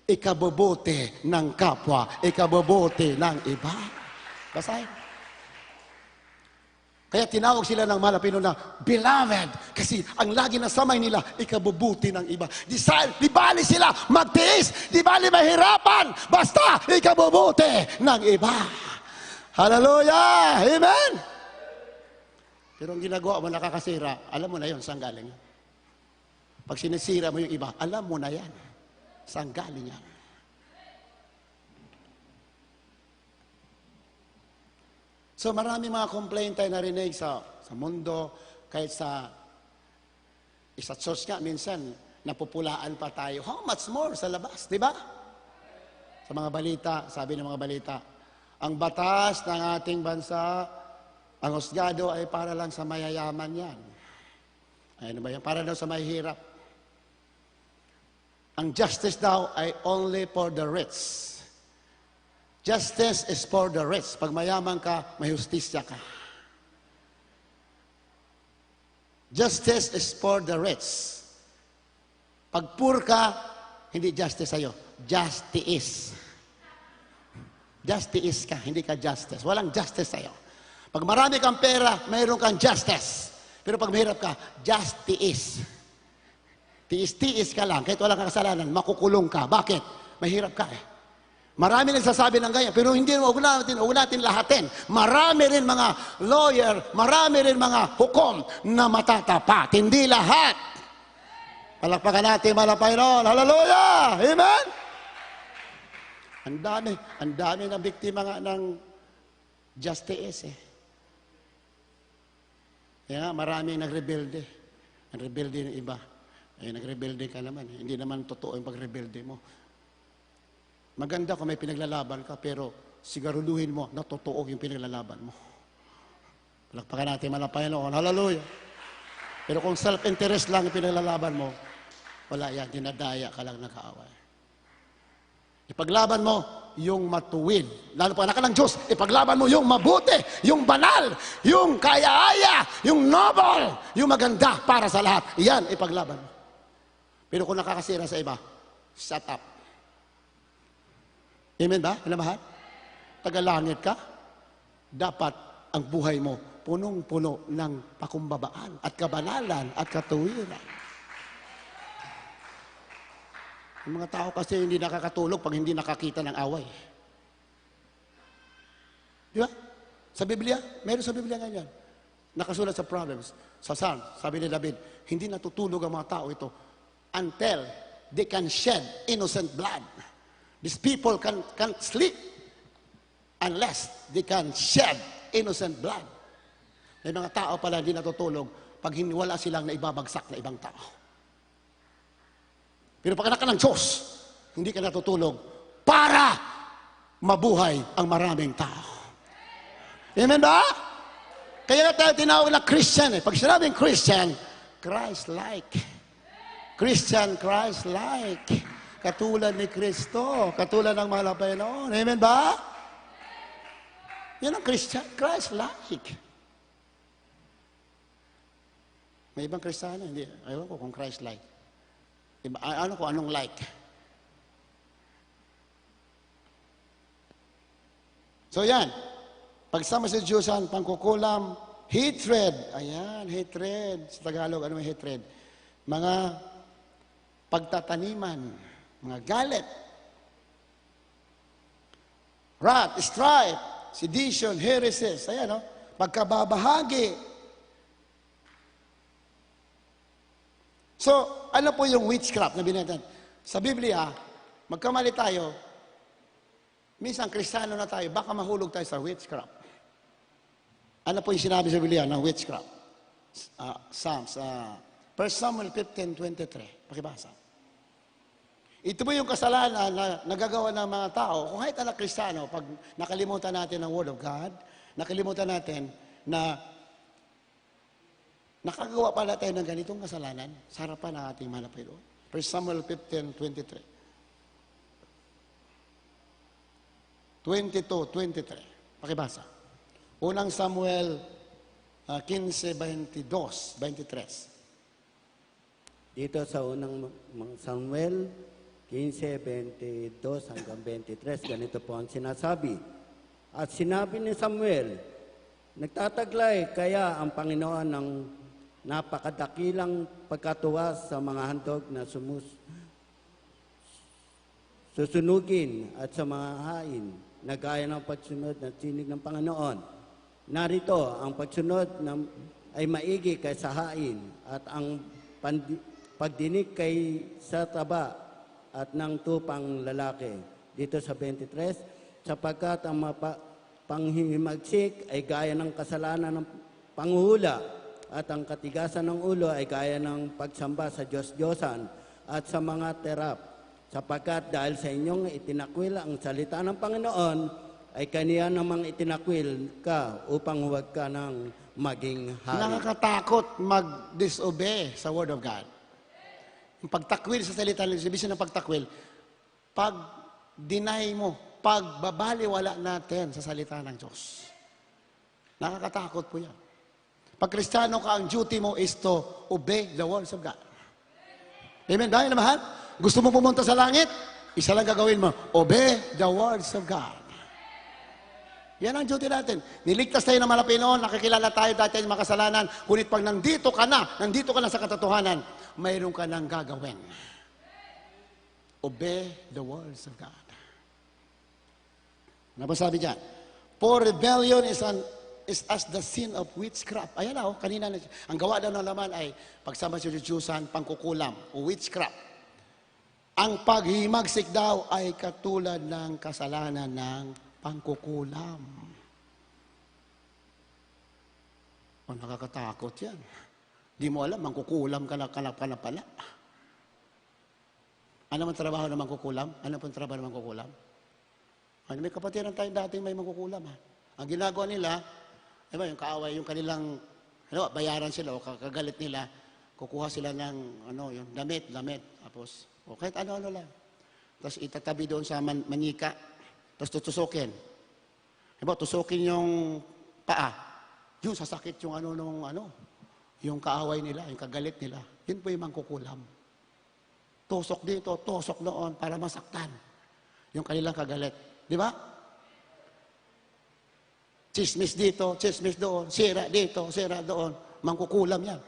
ikabubuti ng kapwa, ikabubuti ng iba. Basahin. Kaya tinawag sila ng Malapino na beloved. Kasi ang lagi na samay nila, ikabubuti ng iba. Di bali sila magtiis, di bali mahirapan, basta ikabubuti ng iba. Hallelujah! Amen! Pero ang ginagawa mo nakakasira, alam mo na yun, saan galing? Pag sinisira mo yung iba, alam mo na yan, saan galing yan? So marami mga complaint tayo narinig sa mundo, kahit sa church nga, minsan napupulaan pa tayo. How much more sa labas, di ba? Sa mga balita, sabi ng mga balita, ang batas ng ating bansa, ang husgado ay para lang sa mayayaman yan. Ay, ano ba yan? Para daw sa mahihirap. Ang justice daw ay only for the rich. Justice is for the rich. Pag mayaman ka, may hustisya ka. Justice is for the rich. Pag poor ka, hindi justice sa'yo. Justice. Justice ka, hindi ka justice. Walang justice sa'yo. Pag marami kang pera, mayroon kang justice. Pero pag mahirap ka, justice. Tiis-tiis ka lang, kahit walang kasalanan, makukulong ka. Bakit? Mahirap ka eh. Marami nagsasabi ng ganyan, pero hindi, huwag natin lahatin. Marami rin mga lawyer, marami rin mga hukom na matatapat. Hindi lahat. Palakpakan natin, Panginoon. Hallelujah! Amen! Ang dami na biktima nga ng justice eh. Kaya maraming nagrebelde. Nagrebelde ng iba. Eh, nagrebelde ka naman. Hindi naman totoo yung pagrebelde mo. Maganda kung may pinaglalaban ka, pero siguraduhin mo na totoo yung pinaglalaban mo. Palakpakan natin mga Panginoon. Hallelujah! Pero kung self-interest lang yung pinaglalaban mo, wala yan. Dinadaya ka lang nag-aaway. Ipaglaban mo yung matuwid. Lalo pa anak ka ng Diyos, ipaglaban mo yung mabuti, yung banal, yung kaya-aya, yung noble, yung maganda para sa lahat. Yan, ipaglaban mo. Pero kung nakakasira sa iba, shut up. Amen ba? Alam tagalangit ka, dapat ang buhay mo punong-puno ng pakumbabaan at kabanalan at katuwiran. Yung mga tao kasi hindi nakakatulog pag hindi nakakita ng away. Di ba? Sa Biblia, meron sa Biblia ganyan. Nakasulat sa Proverbs, sa Psalm, sabi ni David, hindi natutulog ang mga tao ito until they can shed innocent blood. These people can't sleep unless they can shed innocent blood. May mga tao pala hindi natutulog pag wala silang naibabagsak na ibang tao. Pero pag anak ka ng Diyos, hindi ka natutulog para mabuhay ang maraming tao. Amen ba? Kaya tayo tinawag na Christian eh. Pag sinabing Christian, Christ-like. Christian, Christ-like. Katulad ni Kristo, katulad ng mahal na Panginoon. Amen ba? Yan ang Christian, Christ-like. May ibang Kristiyano, hindi. Ayaw ko kung Christ-like. Ano ko, anong like? So yan, pagsama sa Diyosan, pangkukulam, hatred. Ayan, hatred. Sa Tagalog, ano yung hatred? Mga pagtataniman. Mga galit, wrath, strife, sedition, heresies, ayan, no? Pagkababahagi. So, ano po yung witchcraft na binatan? Sa Biblia, magkamali tayo, minsan Kristiyano na tayo, baka mahulog tayo sa witchcraft. Ano po yung sinabi sa Biblia ng witchcraft? Psalms, 1 Samuel 15:23. Pakibasa. Ito po yung kasalanan na nagagawa ng mga tao. Kung kahit anak Kristiyano, pag nakalimutan natin ang Word of God, nakalimutan natin na nakagawa pala tayo ng ganitong kasalanan sa harapan ng ating mahal na Panginoon. 1 Samuel 15:23. 22:23. Pakibasa. Unang Samuel 15:22-23. Dito sa unang Samuel 15:22 hanggang 23, ganito po ang sinasabi. At sinabi ni Samuel, nagtataglay kaya ang Panginoon ng napakadakilang pagkatuwa sa mga handog na susunugin at sa mga hain na gaya ng pagsunod ng tinig ng Panginoon. Narito, ang pagsunod ay maigi kaysa hain at ang pagdinig kay sa taba at ng tupang lalaki. Dito sa 23, sapagkat ang panghihimagsik ay gaya ng kasalanan ng panghuhula at ang katigasan ng ulo ay gaya ng pagsamba sa Diyos-Diyosan at sa mga terap. Sapagkat dahil sa inyong itinakwil ang salita ng Panginoon, ay kaniya namang itinakwil ka upang huwag ka ng maging hari. Nakakatakot mag-disobey sa Word of God. Yung pagtakwil sa salita ng Diyos, ibig sabihin ng pagtakwil, pag-deny mo, pagbabaliwala natin sa salita ng Diyos. Nakakatakot po yan. Pag Kristiyano ka, ang duty mo is to obey the words of God. Amen? Dahil na mahal, gusto mo pumunta sa langit, isa lang gagawin mo, obey the words of God. Yan ang duty natin. Niligtas tayo ng malapit noon, nakikilala tayo dati ng makasalanan, ngunit pag nandito ka na sa katotohanan, mayroon ka nang gagawin. Obey the words of God. Ano ba sabi dyan? For rebellion is as the sin of witchcraft. Ayan na, kanina na. Ang gawa daw ng laman ay pagsama sa Diyusan, pangkukulam o witchcraft. Ang paghimagsik daw ay katulad ng kasalanan ng pangkukulam. O, nakakatakot yan. Di mo alam, mangkukulam ka na pala. Ano man trabaho ng mangkukulam? Ano pong trabaho ng mangkukulam? Ano, may kapatiran tayo dating may mangkukulam. Ha? Ang ginagawa nila, diba, yung kaaway, yung kanilang, bayaran sila o kagalit nila, kukuha sila ng, yung damit. Tapos, o kahit ano lang. Tapos itatabi doon sa manika. Tapos tutusukin. Diba, tusukin yung paa. Yung sasakit yung yung kaaway nila, yung kagalit nila. Yun po yung mangkukulam. Tusok dito, tusok doon para masaktan yung kanilang kagalit. Di ba? Chismis dito, chismis doon, sira dito, sira doon. Mangkukulam yan.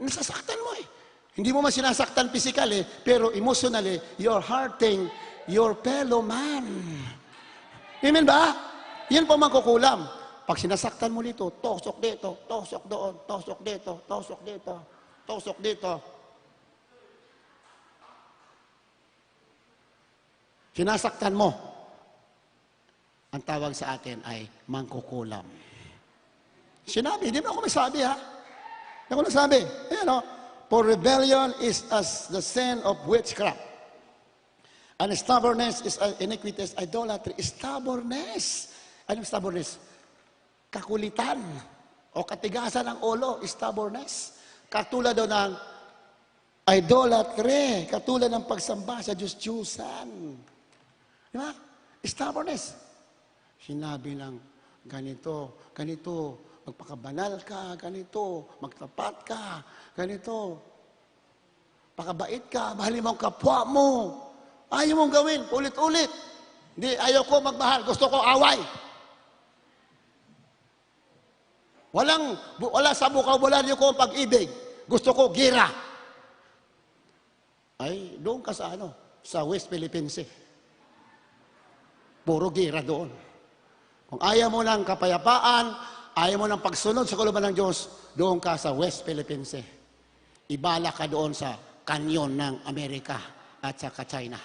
Nasasaktan mo eh. Hindi mo man sinasaktan physical pero emotionally, you're hurting your fellow man. Amen ba? Yan po mangkukulam. Pag sinasaktan mo dito, tosok dito, tosok doon, tosok dito, tosok dito, tosok dito. Sinasaktan mo. Ang tawag sa atin ay mangkukulam. Sinabi, di ba ako may sabi ha? Hindi ako nagsabi. Ayan o. For rebellion is as the sin of witchcraft. And stubbornness is iniquity, is idolatry. Stubbornness. Anong stubbornness? Kakulitan o katigasan ng ulo, stubbornness. Katulad daw ng idolatry, katulad ng pagsamba sa Diyos-Diyusan. Di ba? Stubbornness. Sinabi ng ganito, magpakabanal ka, ganito, magtapat ka, ganito, pakabait ka, mahalin mo ang kapwa mo. Ayaw mong gawin, ulit-ulit. Hindi, ayaw ko magmahal, gusto ko away. Wala sa bokabularyo ko ang pag-ibig. Gusto ko gira. Ay, doon ka sa sa West Philippines. Puro gira doon. Kung ayaw mo ng kapayapaan, ayaw mo ng pagsunod sa kalooban ng Diyos, doon ka sa West Philippines. Ibala ka doon sa kanyon ng Amerika at sa China.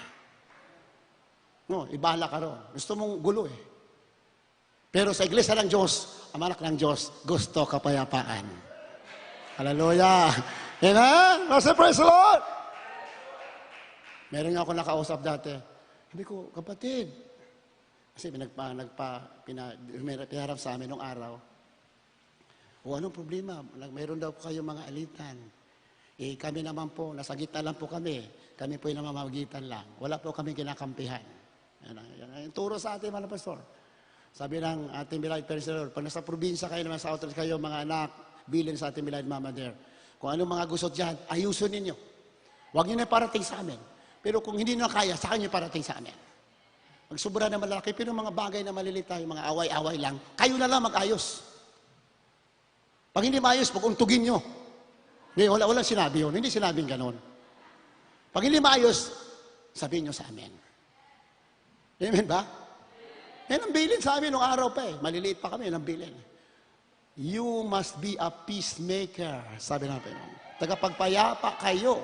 No, ibala ka doon. Gusto mong gulo Pero sa iglesia ng Diyos, ang anak ng Diyos, gusto kapayapaan. Hallelujah! Amen? Praise the Lord! Meron nga ako nakausap dati. Sabi ko, kapatid, kasi pinaharap sa amin nung araw. O anong problema? Meron daw po kayong mga alitan. Kami naman po, nasa gitna lang po kami. Kami po yung namamagitan lang. Wala po kami kinakampihan. Yan ang turo sa atin, mga pastor. Sabi ng ating Beloved Pastor, pag nasa probinsya kayo naman sa outreach kayo, mga anak, bilin sa ating Beloved Mama there. Kung anong mga gusto dyan, ayusin ninyo. Huwag nyo na parating sa amin. Pero kung hindi nyo kaya, saka nyo parating sa amin. Magsubra na malaki, pero mga bagay na malilita, yung mga away-away lang, kayo na lang mag-ayos. Pag hindi maayos, pag-untugin nyo. Hindi, wala sinabi yun. Hindi sinabing ganon. Pag hindi maayos, sabihin nyo sa amin. Amen ba? Yan ang bilin sa amin nung araw pa Maliliit pa kami, yan ang bilin. You must be a peacemaker, sabi natin. Tagapagpayapa kayo.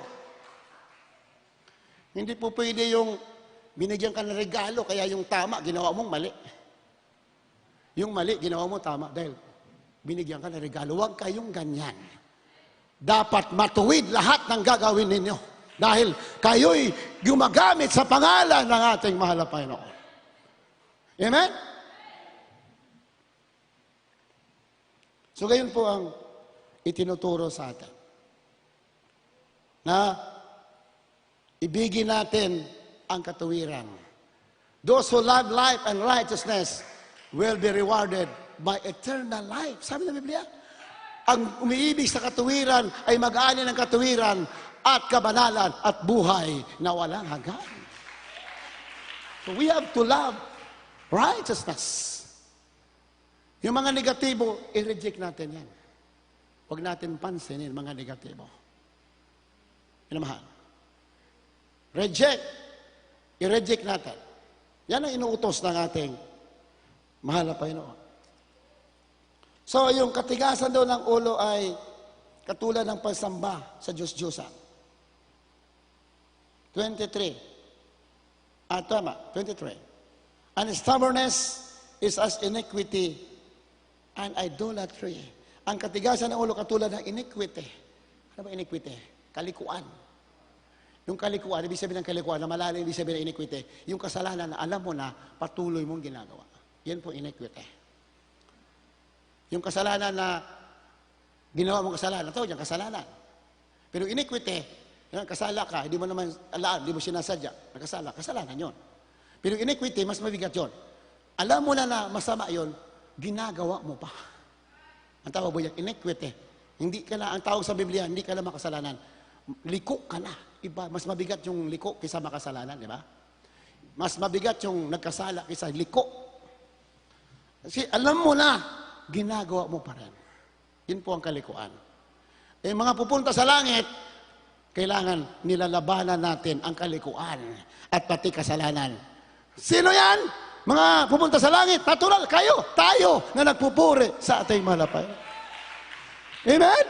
Hindi po pwede yung binigyan ka ng regalo, kaya yung tama, ginawa mong mali. Yung mali, ginawa mo tama, dahil binigyan ka ng regalo. Huwag kayong ganyan. Dapat matuwid lahat ng gagawin ninyo. Dahil kayo'y gumagamit sa pangalan ng ating mahal na Panginoon. Amen? So gayon po ang itinuturo sa atin. Na ibigin natin ang katuwiran. Those who love life and righteousness will be rewarded by eternal life. Sabi ng Biblia, ang umiibig sa katuwiran ay mag-aani ng katuwiran at kabanalan at buhay na walang hanggan. So we have to love righteousness. Yung mga negatibo, i-reject natin yan. Huwag natin pansinin mga negatibo. Minamahal. Reject. I-reject natin. Yan ang inuutos ng ating mahal na Panginoon. So, yung katigasan daw ng ulo ay katulad ng pagsamba sa Diyos-Diyosan. 23. Tama, 23. And stubbornness is as iniquity and idolatry. Ang katigasan ng ulo katulad ng iniquity. Ano ba iniquity? Kalikuan. Yung kalikuan, ibig sabihin ng kalikuan, na malalim ibig sabihin ng iniquity, yung kasalanan na alam mo na patuloy mong ginagawa. Yan po iniquity. Yung kasalanan na ginawa mong kasalanan, ito yung kasalanan. Pero iniquity, yung kasala ka, hindi mo naman alam, hindi mo sinasadya, nakasala, kasalanan yon. Pero iniquity, mas mabigat yon. Alam mo na masama yon, ginagawa mo pa. Ang tawag mo yan, iniquity. Hindi ka na, ang tawag sa Biblia, hindi ka na makasalanan. Liko ka na. Iba, mas mabigat yung liko kaysa makasalanan, di ba? Mas mabigat yung nagkasala kaysa liko. Kasi alam mo na, ginagawa mo pa rin. Yun po ang kalikuan. Eh, mga pupunta sa langit, kailangan nilalabanan natin ang kalikuan at pati kasalanan. Sino yan? Mga pupunta sa langit, natural, kayo, tayo na nagpupuri sa ating malapay. Amen?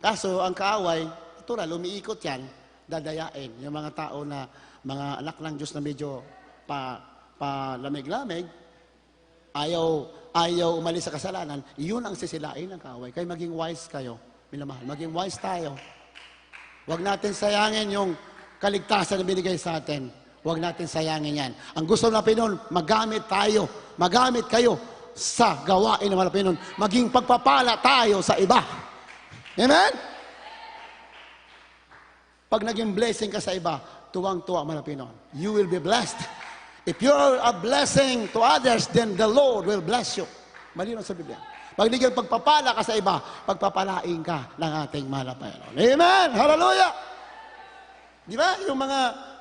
Kaso, ang kaaway, natural, umiikot yan, dadayain. Yung mga tao na, mga anak ng Diyos na medyo palamig-lamig, ayaw umalis sa kasalanan, yun ang sisilain ng kaaway. Kaya maging wise kayo, minamahal. Maging wise tayo. Huwag natin sayangin yung kaligtasan na binigay sa atin. Huwag natin sayangin yan. Ang gusto ng Panginoon, magamit tayo, magamit kayo sa gawain ng Panginoon. Maging pagpapala tayo sa iba. Amen? Pag naging blessing ka sa iba, tuwang-tuwa man ang Panginoon. You will be blessed. If you are a blessing to others, then the Lord will bless you. Malinaw sa Biblia. Pag naging pagpapala ka sa iba, pagpapalain ka ng ating mahal na Panginoon. Amen! Hallelujah! Di ba? Yung mga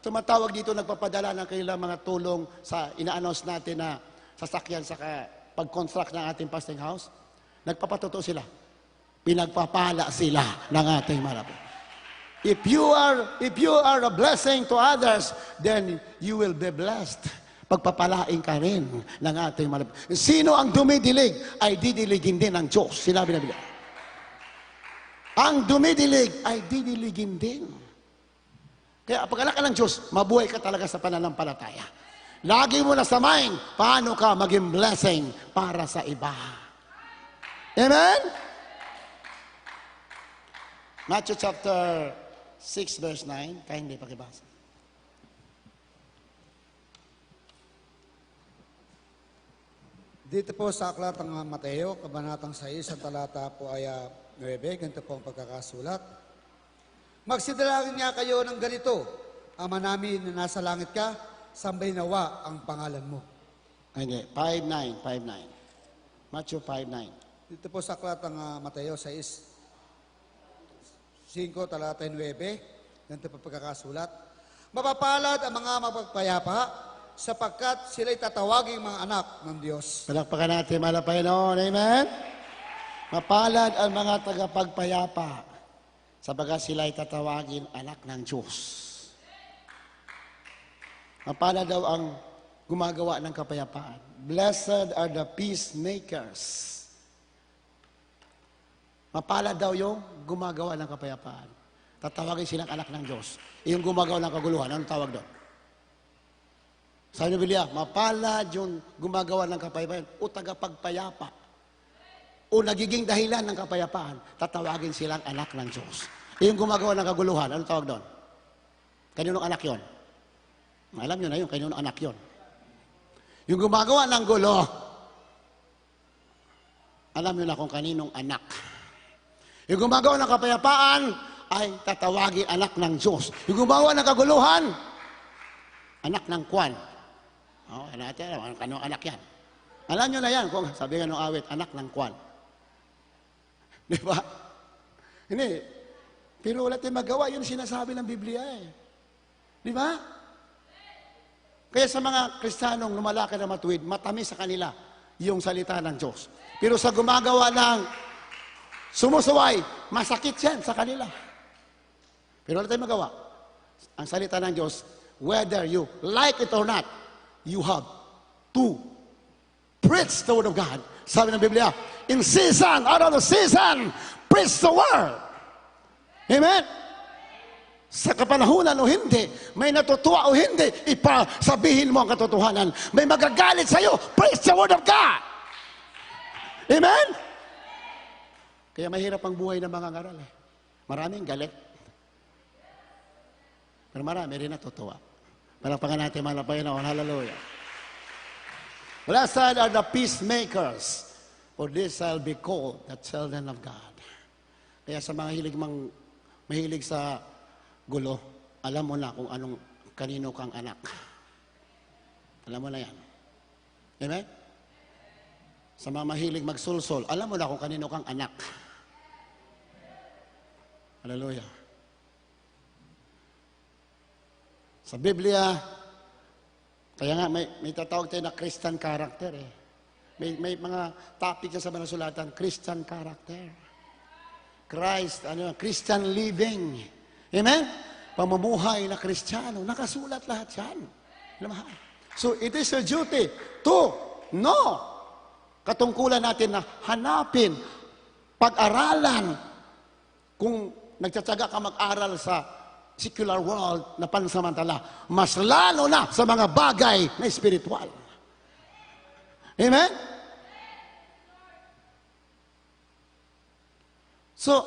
tumatawag dito, nagpapadala ng kailang mga tulong sa ina-announce natin na sasakyan sa pag-construct ng ating fasting house. Nagpapatotoo sila. Pinagpapala sila ng ating mahal na Panginoon. If you are a blessing to others, then you will be blessed. Pagpapalain ka rin ng ating mahal. Sino ang dumidilig ay didiligin din ng Diyos. Sinabi na Biblia. Ang dumidilig ay didiligin din. Kaya pag anak ka ng Diyos, mabuhay ka talaga sa pananampalataya. Lagi mo na samayin paano ka maging blessing para sa iba. Amen? Matthew chapter 6 verse 9, kaya hindi pakibasa. Dito po sa aklat ng Mateo, kabanatang 6, ang talata po ay 9, ganito po ang pagkakasulat. Magsidalangin nga kayo ng ganito, Ama namin na nasa langit ka, sambay nawa ang pangalan mo. Hindi, 5:9. Matthew 5:9. Dito po sa aklat ng Mateo 6, 5, talata 9, ganito po pagkakasulat. Mapapalad ang mga mapagpayapa, sapagkat sila'y tatawaging mga anak ng Diyos. Palakpakan natin, mahal na Panginoon. Amen? Mapalad ang mga tagapagpayapa, sapagkat sila'y tatawagin anak ng Diyos. Mapalad daw ang gumagawa ng kapayapaan. Blessed are the peacemakers. Mapalad daw yung gumagawa ng kapayapaan. Tatawagin silang anak ng Diyos. Yung gumagawa ng kaguluhan, anong tawag doon? Sabi ng Biblia, mapalad yung gumagawa ng kapayapaan o tagapagpayapa o nagiging dahilan ng kapayapaan, tatawagin silang anak ng Diyos. Yung gumagawa ng kaguluhan, anong tawag doon? Kaninong anak yon? Alam nyo na yun, kaninong anak yon. Yung gumagawa ng gulo, alam niyo na kung kaninong anak. Yung gumagawa ng kapayapaan ay tatawagin anak ng Diyos. Yung gumawa ng kaguluhan, anak ng kwan. Oh, natin alam, kanong anak yan. Alam nyo na yan, kung sabi nga ng awit, anak ng kwan. Di ba? Hindi. Pero wala tayong magawa, yun sinasabi ng Biblia eh. Di ba? Kaya sa mga Kristiyanong lumalaki na matuwid, matamis sa kanila yung salita ng Diyos. Pero sa gumagawa ng sumusuway, masakit yan sa kanila. Pero wala tayong magawa. Ang salita ng Diyos, whether you like it or not, you have to preach the word of God. Sabi ng Biblia, in season, out of the season, preach the word. Amen? Sa kapanahunan o hindi, may natutuwa o hindi, ipasabihin mo ang katotohanan. May magagalit sa'yo, preach the word of God. Amen? Kaya mahirap ang buhay ng mga ngaral eh. Maraming galit. Pero marami rin natutuwa. Palakpakan natin mga Panginoon. Hallelujah. Blessed are the peacemakers, for this shall be called the children of God. Kaya sa mga mahilig sa gulo, alam mo na kung kanino kang anak. Alam mo na yan. Amen? Sa mga mahilig magsulsol, alam mo na kung kanino kang anak. Hallelujah. Sa Biblia, kaya nga may tatawag tayo na Christian character eh. May mga topic sa sulatan, Christian character. Christ, Christian living. Amen? Pamumuhay na Kristiyano. Nakasulat lahat yan. So, it is your duty to know. Katungkulan natin na hanapin, pag-aralan. Kung nagtsatsaga ka mag-aral sa secular world na pansamantala, mas lalo na sa mga bagay na spiritual. Amen? So,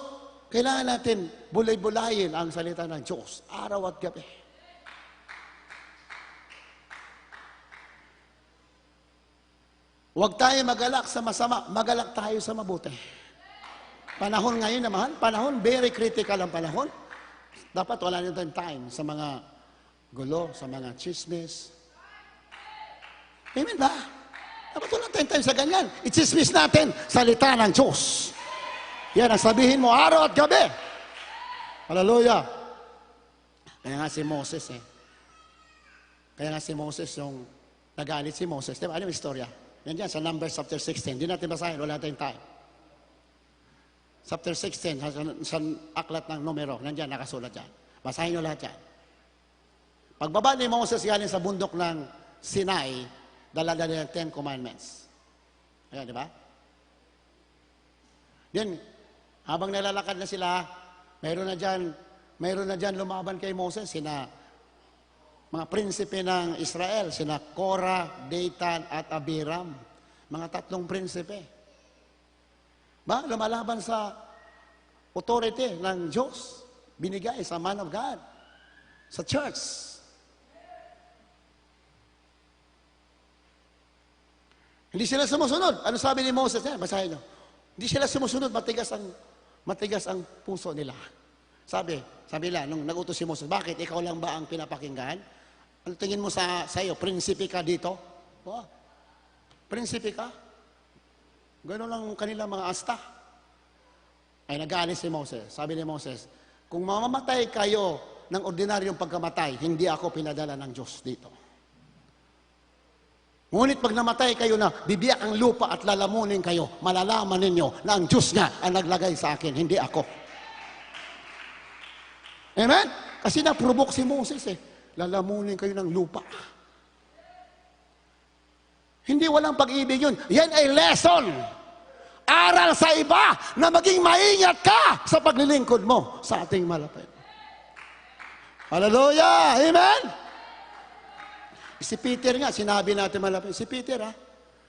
kailangan natin bulay-bulayin ang salita ng Diyos, araw at gabi. Huwag tayo magalak sa masama, magalak tayo sa mabuti. Panahon ngayon naman, very critical ang panahon. Dapat wala nyo tayong time sa mga gulo, sa mga chismis. Amen ba? Dapat wala tayong time sa ganyan. I-chismis natin, salita ng Diyos. Yan ang sabihin mo araw at gabi. Hallelujah. Kaya nga si Moses yung nagalit si Moses. Diba? Ano yung istorya? Yan dyan sa Numbers chapter 16. Hindi natin basahin, wala tayong time. Chapter 16, sa aklat ng numero, nandiyan, nakasulat dyan. Basahin nyo lahat yan. Pagbaba ni Moses galing sa bundok ng Sinai, dala-dala ng 10 Commandments. Ayan, di ba? Then, habang nalalakad na sila, mayroon na dyan lumaban kay Moses, mga prinsipe ng Israel, sina Korah, Dathan, at Abiram. Mga tatlong prinsipe. Lumalaban sa authority ng Diyos, binigay sa man of God, sa church. Hindi sila sumusunod. Ano sabi ni Moses? Basahin nyo. Hindi sila sumusunod, matigas ang puso nila. Sabi nila, nung nag-utos si Moses, bakit ikaw lang ba ang pinapakinggan? Ano tingin mo sa iyo? Prinsipe ka dito? Prinsipe ka? Gano'n lang kanila mga asta. Ay nag-aalis si Moses. Sabi ni Moses, kung mamamatay kayo ng ordinaryong pagkamatay, hindi ako pinadala ng Diyos dito. Ngunit pag namatay kayo na bibiyak ang lupa at lalamunin kayo, malalaman ninyo na ang Diyos nga ang naglagay sa akin, hindi ako. Amen? Kasi naprovoke si Moses lalamunin kayo ng lupa. Hindi walang pag-ibig yun. Yan ay lesson. Aral sa iba na maging maingat ka sa paglilingkod mo sa ating malapit. Hallelujah! Amen? Si Peter nga, sinabi natin malapit. Si Peter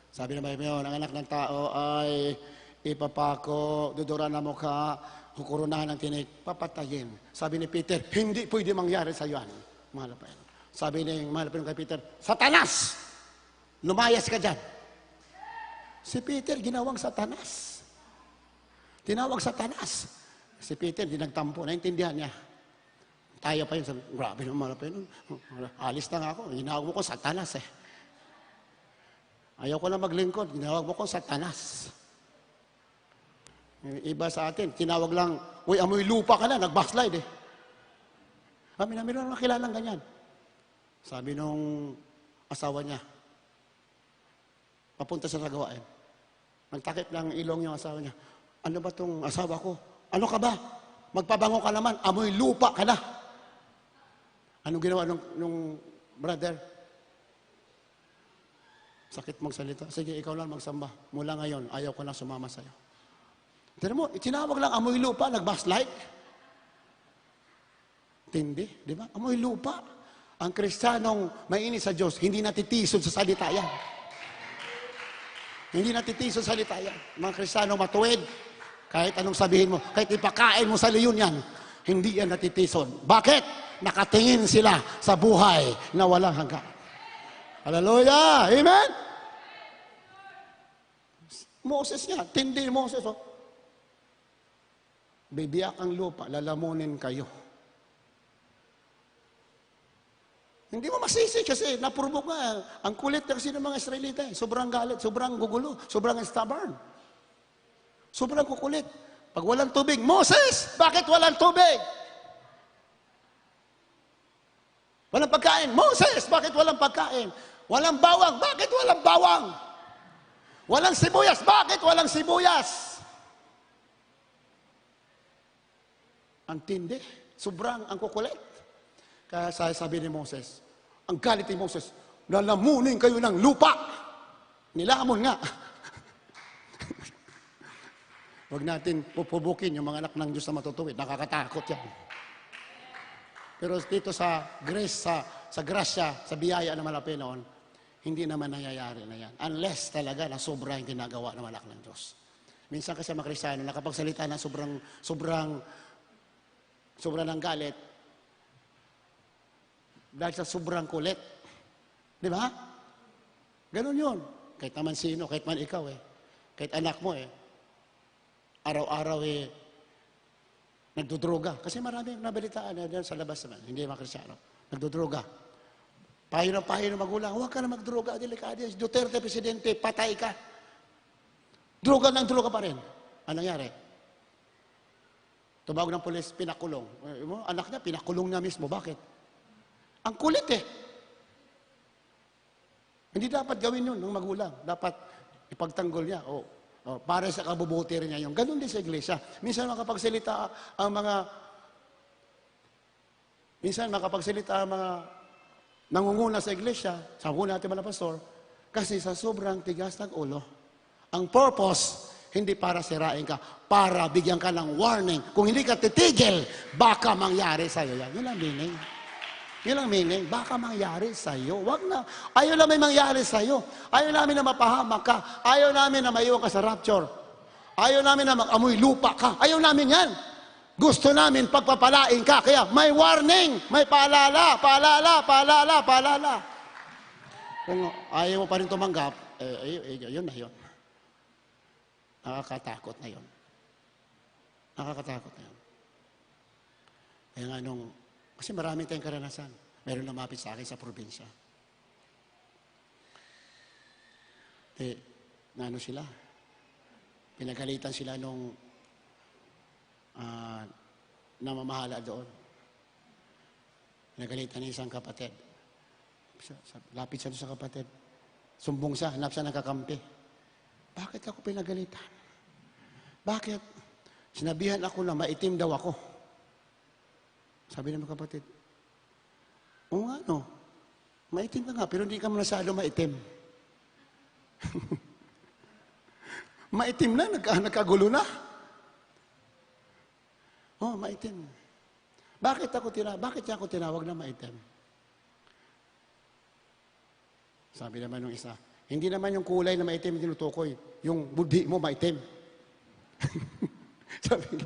sabi na Bible, ang anak ng tao ay ipapako, duduran na mukha, kukurunahan ng tinik, papatayin. Sabi ni Peter, hindi pwede mangyari sa iyo. Malapit. Sabi ni malapit kay Peter, Satanas! Lumayas ka dyan. Si Peter, ginawang Satanas. Tinawag Satanas. Si Peter, di nagtampo. Naintindihan niya. Tayo pa yun. Sabi, grabe naman pa yun. Alis na nga ako. Ginawag mo ko Satanas eh. Ayaw ko na maglingkod. Ginawag mo ko Satanas. Iba sa atin, tinawag lang, uy, amoy lupa ka na, nag-backslide eh. Kami na meron na kilalang ganyan. Sabi nung asawa niya, papunta sa nagawain. Nagtakip ng ilong yung asawa niya. Ano ba tong asawa ko? Ano ka ba? Magpabango ka naman, amoy lupa ka na. Anong ginawa nung brother? Sakit magsalita. Sige, ikaw lang magsamba. Mula ngayon, ayaw ko na sumama sa'yo. Tignan mo, itinawag lang amoy lupa, nag-backslide. Tindi, di ba? Amoy lupa. Ang Kristiyanong mainit sa Diyos, hindi natitisod sa salita yan. Hindi natitisod sa salita yan. Mga Kristiyanong matuwid, kahit anong sabihin mo, kahit ipakain mo sa leyon yan, hindi yan natitisod. Bakit? Nakatingin sila sa buhay na walang hanggan. Hallelujah! Amen? Moses nga, tindi Moses, oh. Bibiyak ang lupa, lalamunin kayo. Hindi mo masisi kasi napurubok nga. Ang kulit kasi ng mga Israelita. Sobrang galit, sobrang gugulo, sobrang stubborn. Sobrang kukulit. Pag walang tubig, Moses, bakit walang tubig? Walang pagkain, Moses, bakit walang pagkain? Walang bawang, bakit walang bawang? Walang sibuyas, bakit walang sibuyas? Ang tindi, sobrang ang kukulit. Kaya sabi ni Moses, ang galit ni Moses, lalamunin kayo ng lupa. Nilamon nga. Huwag natin pupubukin yung mga anak ng Diyos na matutuwid. Nakakatakot yan. Pero dito sa grace, sa grasya, sa biyaya na malapit noon, hindi naman nangyayari na yan. Unless talaga na sobra yung ginagawa ng anak ng Diyos. Minsan kasi mga Kristiyano, nakapagsalita na sobrang ng galit dahil sa sobrang kulit. Di ba? Ganon yun. Kahit naman sino, kahit man ikaw eh. Kahit anak mo eh. Araw-araw eh, nagdudroga. Kasi marami nabalitaan na dyan sa labas naman. Hindi mga Kristyano. Nagdudroga. Payo ng magulang, huwag ka na magdroga. Delikado yan. Duterte, presidente, patay ka. Droga pa rin. Ano nangyari? Tumawag ng pulis, pinakulong. Anak niya, pinakulong niya mismo. Bakit? Ang kulit eh. Hindi dapat gawin yun ng magulang. Dapat ipagtanggol niya. Para sa kabubuti rin niya yung. Ganun din sa iglesia. Minsan makapagsalita ang mga nangunguna sa iglesia, sabi natin mga pastor, kasi sa sobrang tigas ng ulo, ang purpose, hindi para sirain ka, para bigyan ka ng warning. Kung hindi ka titigil, baka mangyari sa'yo yan. Yun ang meaning. Yun ang meaning. Baka mangyari sa'yo. Wag na. Ayaw namin mangyari sa'yo. Ayaw namin na mapahamak ka. Ayaw namin na maiwan ka sa rapture. Ayaw namin na mag-amoy lupa ka. Ayaw namin yan. Gusto namin pagpapalain ka. Kaya may warning, may paalala. Kung ayaw mo pa rin tumanggap, yun na yun. Nakakatakot na yun. Nakakatakot na yun. Kaya nga kasi marami tayong karanasan. Meron lumapit sa akin sa probinsya. Sila? Pinagalitan sila nung namamahala doon. Pinagalitan ng isang kapatid. Lapit siya sa kapatid. Sumbong siya, hanap siya ng kakampi. Bakit ako pinagalitan? Bakit? Sinabihan ako na maitim daw ako. Sabi ng mga kapatid, oo nga no, maitim ka nga, pero hindi ka masyado maitim. Maitim na, nagkagulo na. Maitim. Bakit niya ako tinawag na maitim? Sabi naman ng isa, hindi naman yung kulay na maitim yung tinutukoy, yung budhi mo maitim. Sabi niya,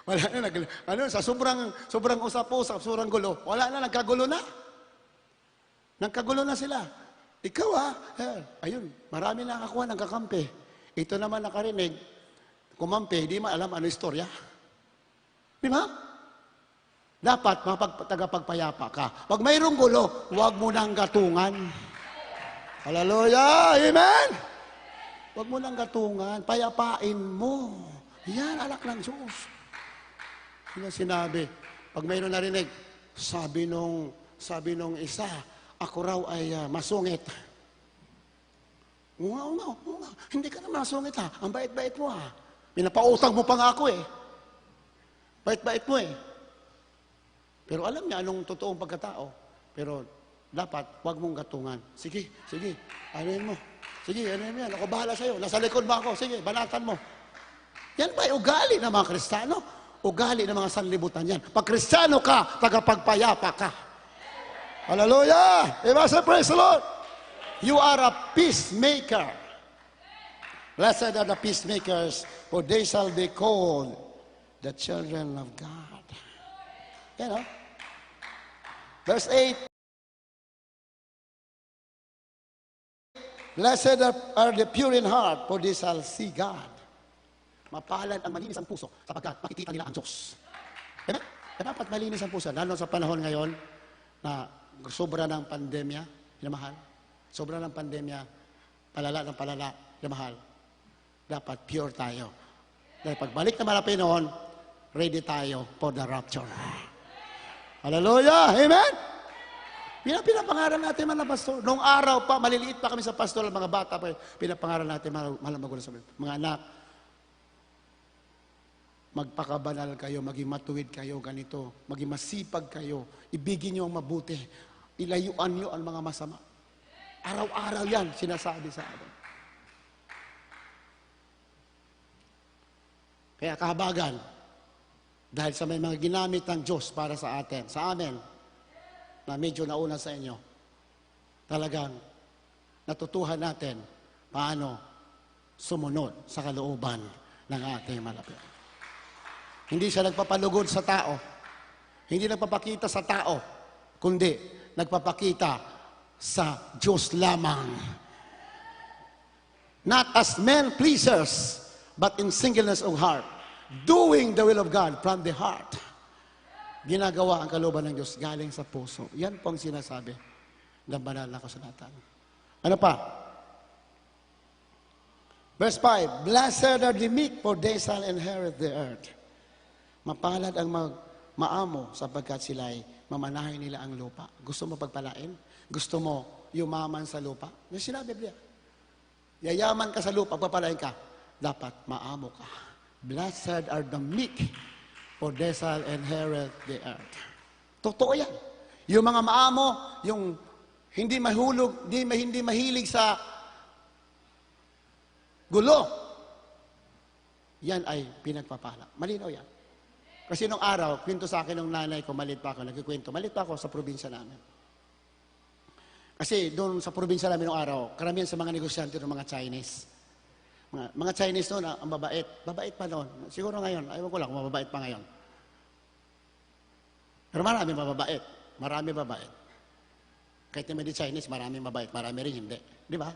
wala na, sa sobrang usap-usap, sobrang gulo, wala na, nagkagulo na. Nagkagulo na sila. Ikaw ayun, marami na nakakuha ng kakampi. Ito naman nakarinig, kumampi, di maalam ano istorya. Di ba? Dapat tagapagpayapa ka. Pag mayroong gulo, huwag mo nang gatungan. Hallelujah! Amen! Huwag mo nang gatungan. Payapain mo. Yan, anak ng Diyos. Yan sinabi. Pag mayroon narinig, sabi nung isa, ako raw ay masungit. Oo nga. Hindi ka naman masungit ha. Ang bait-bait mo ha. Pinapautang mo pa nga ako eh. Bait-bait mo eh. Pero alam niya anong totoong pagkatao. Pero dapat, huwag mong gatungan. Sige. Anuin mo. Sige, anuin mo yan. Ako bahala sa'yo. Nasa likod mo ako. Sige, banatan mo. Yan ba ugali ng mga Kristiyano? Ugali ng mga sanlibutan yan. Pag Kristiyano ka, tagapagpayapa ka. Hallelujah! Amen. Praise the Lord. You are a peacemaker. Blessed are the peacemakers, for they shall be called the children of God. You know? Verse 8. Blessed are the pure in heart, for they shall see God. Mapalad ang malinis ang puso, sapagkat makikita nila ang Diyos. Diba? Dapat malinis ang puso, lalo sa panahon ngayon na sobra ng pandemya, minamahal. Sobra ng pandemya, palala ng palala, minamahal. Dapat pure tayo. Dahil pagbalik na malapit noon, ready tayo for the rapture. Hallelujah! Amen! Pinapangaral natin mga pastor. Noong araw pa, maliliit pa kami sa pastoral, mga bata pa, pinapangaral natin mga magulang sa mga anak, magpakabanal kayo, maging matuwid kayo, ganito, maging masipag kayo, ibigin niyo ang mabuti, ilayuan niyo ang mga masama. Araw-araw yan, sinasabi sa atin. Kaya kahabagan, dahil sa may mga ginamit ng Diyos para sa atin, sa amin, na medyo nauna sa inyo, talagang natutuhan natin paano sumunod sa kalooban ng ating malapit. Hindi siya nagpapalugod sa tao. Hindi nagpapakita sa tao, kundi nagpapakita sa Diyos lamang. Not as men pleasers, but in singleness of heart, doing the will of God from the heart. Ginagawa ang kalooban ng Diyos galing sa puso. Yan po ang sinasabi ng banal na kasulatan. Ano pa? Verse 5, blessed are the meek, for they shall inherit the earth. Mapalad ang maamo sapagkat sila'y mamanahin nila ang lupa. Gusto mo pagpalain? Gusto mo yumaman sa lupa? Yung sinabi Biblia. Yayaman ka sa lupa, pagpapalain ka. Dapat maamo ka. Blessed are the meek, for they shall inherit the earth. Totoo yan. Yung mga maamo, yung hindi mahulog, hindi mahilig sa gulo, yan ay pinagpapala. Malinaw yan. Kasi nung araw, kwento sa akin ng nanay ko, malit pa ako, nagkikwento. Malit pa ako sa probinsya namin. Kasi doon sa probinsya namin nung araw, karamihan sa mga negosyante ng mga Chinese. Mga Chinese noon, ang babait. Babait pa noon. Siguro ngayon, ayaw ko lang, mababait pa ngayon. Pero marami mababait. Marami babait. Kahit naman di Chinese, marami mabait. Marami rin hindi. Di ba?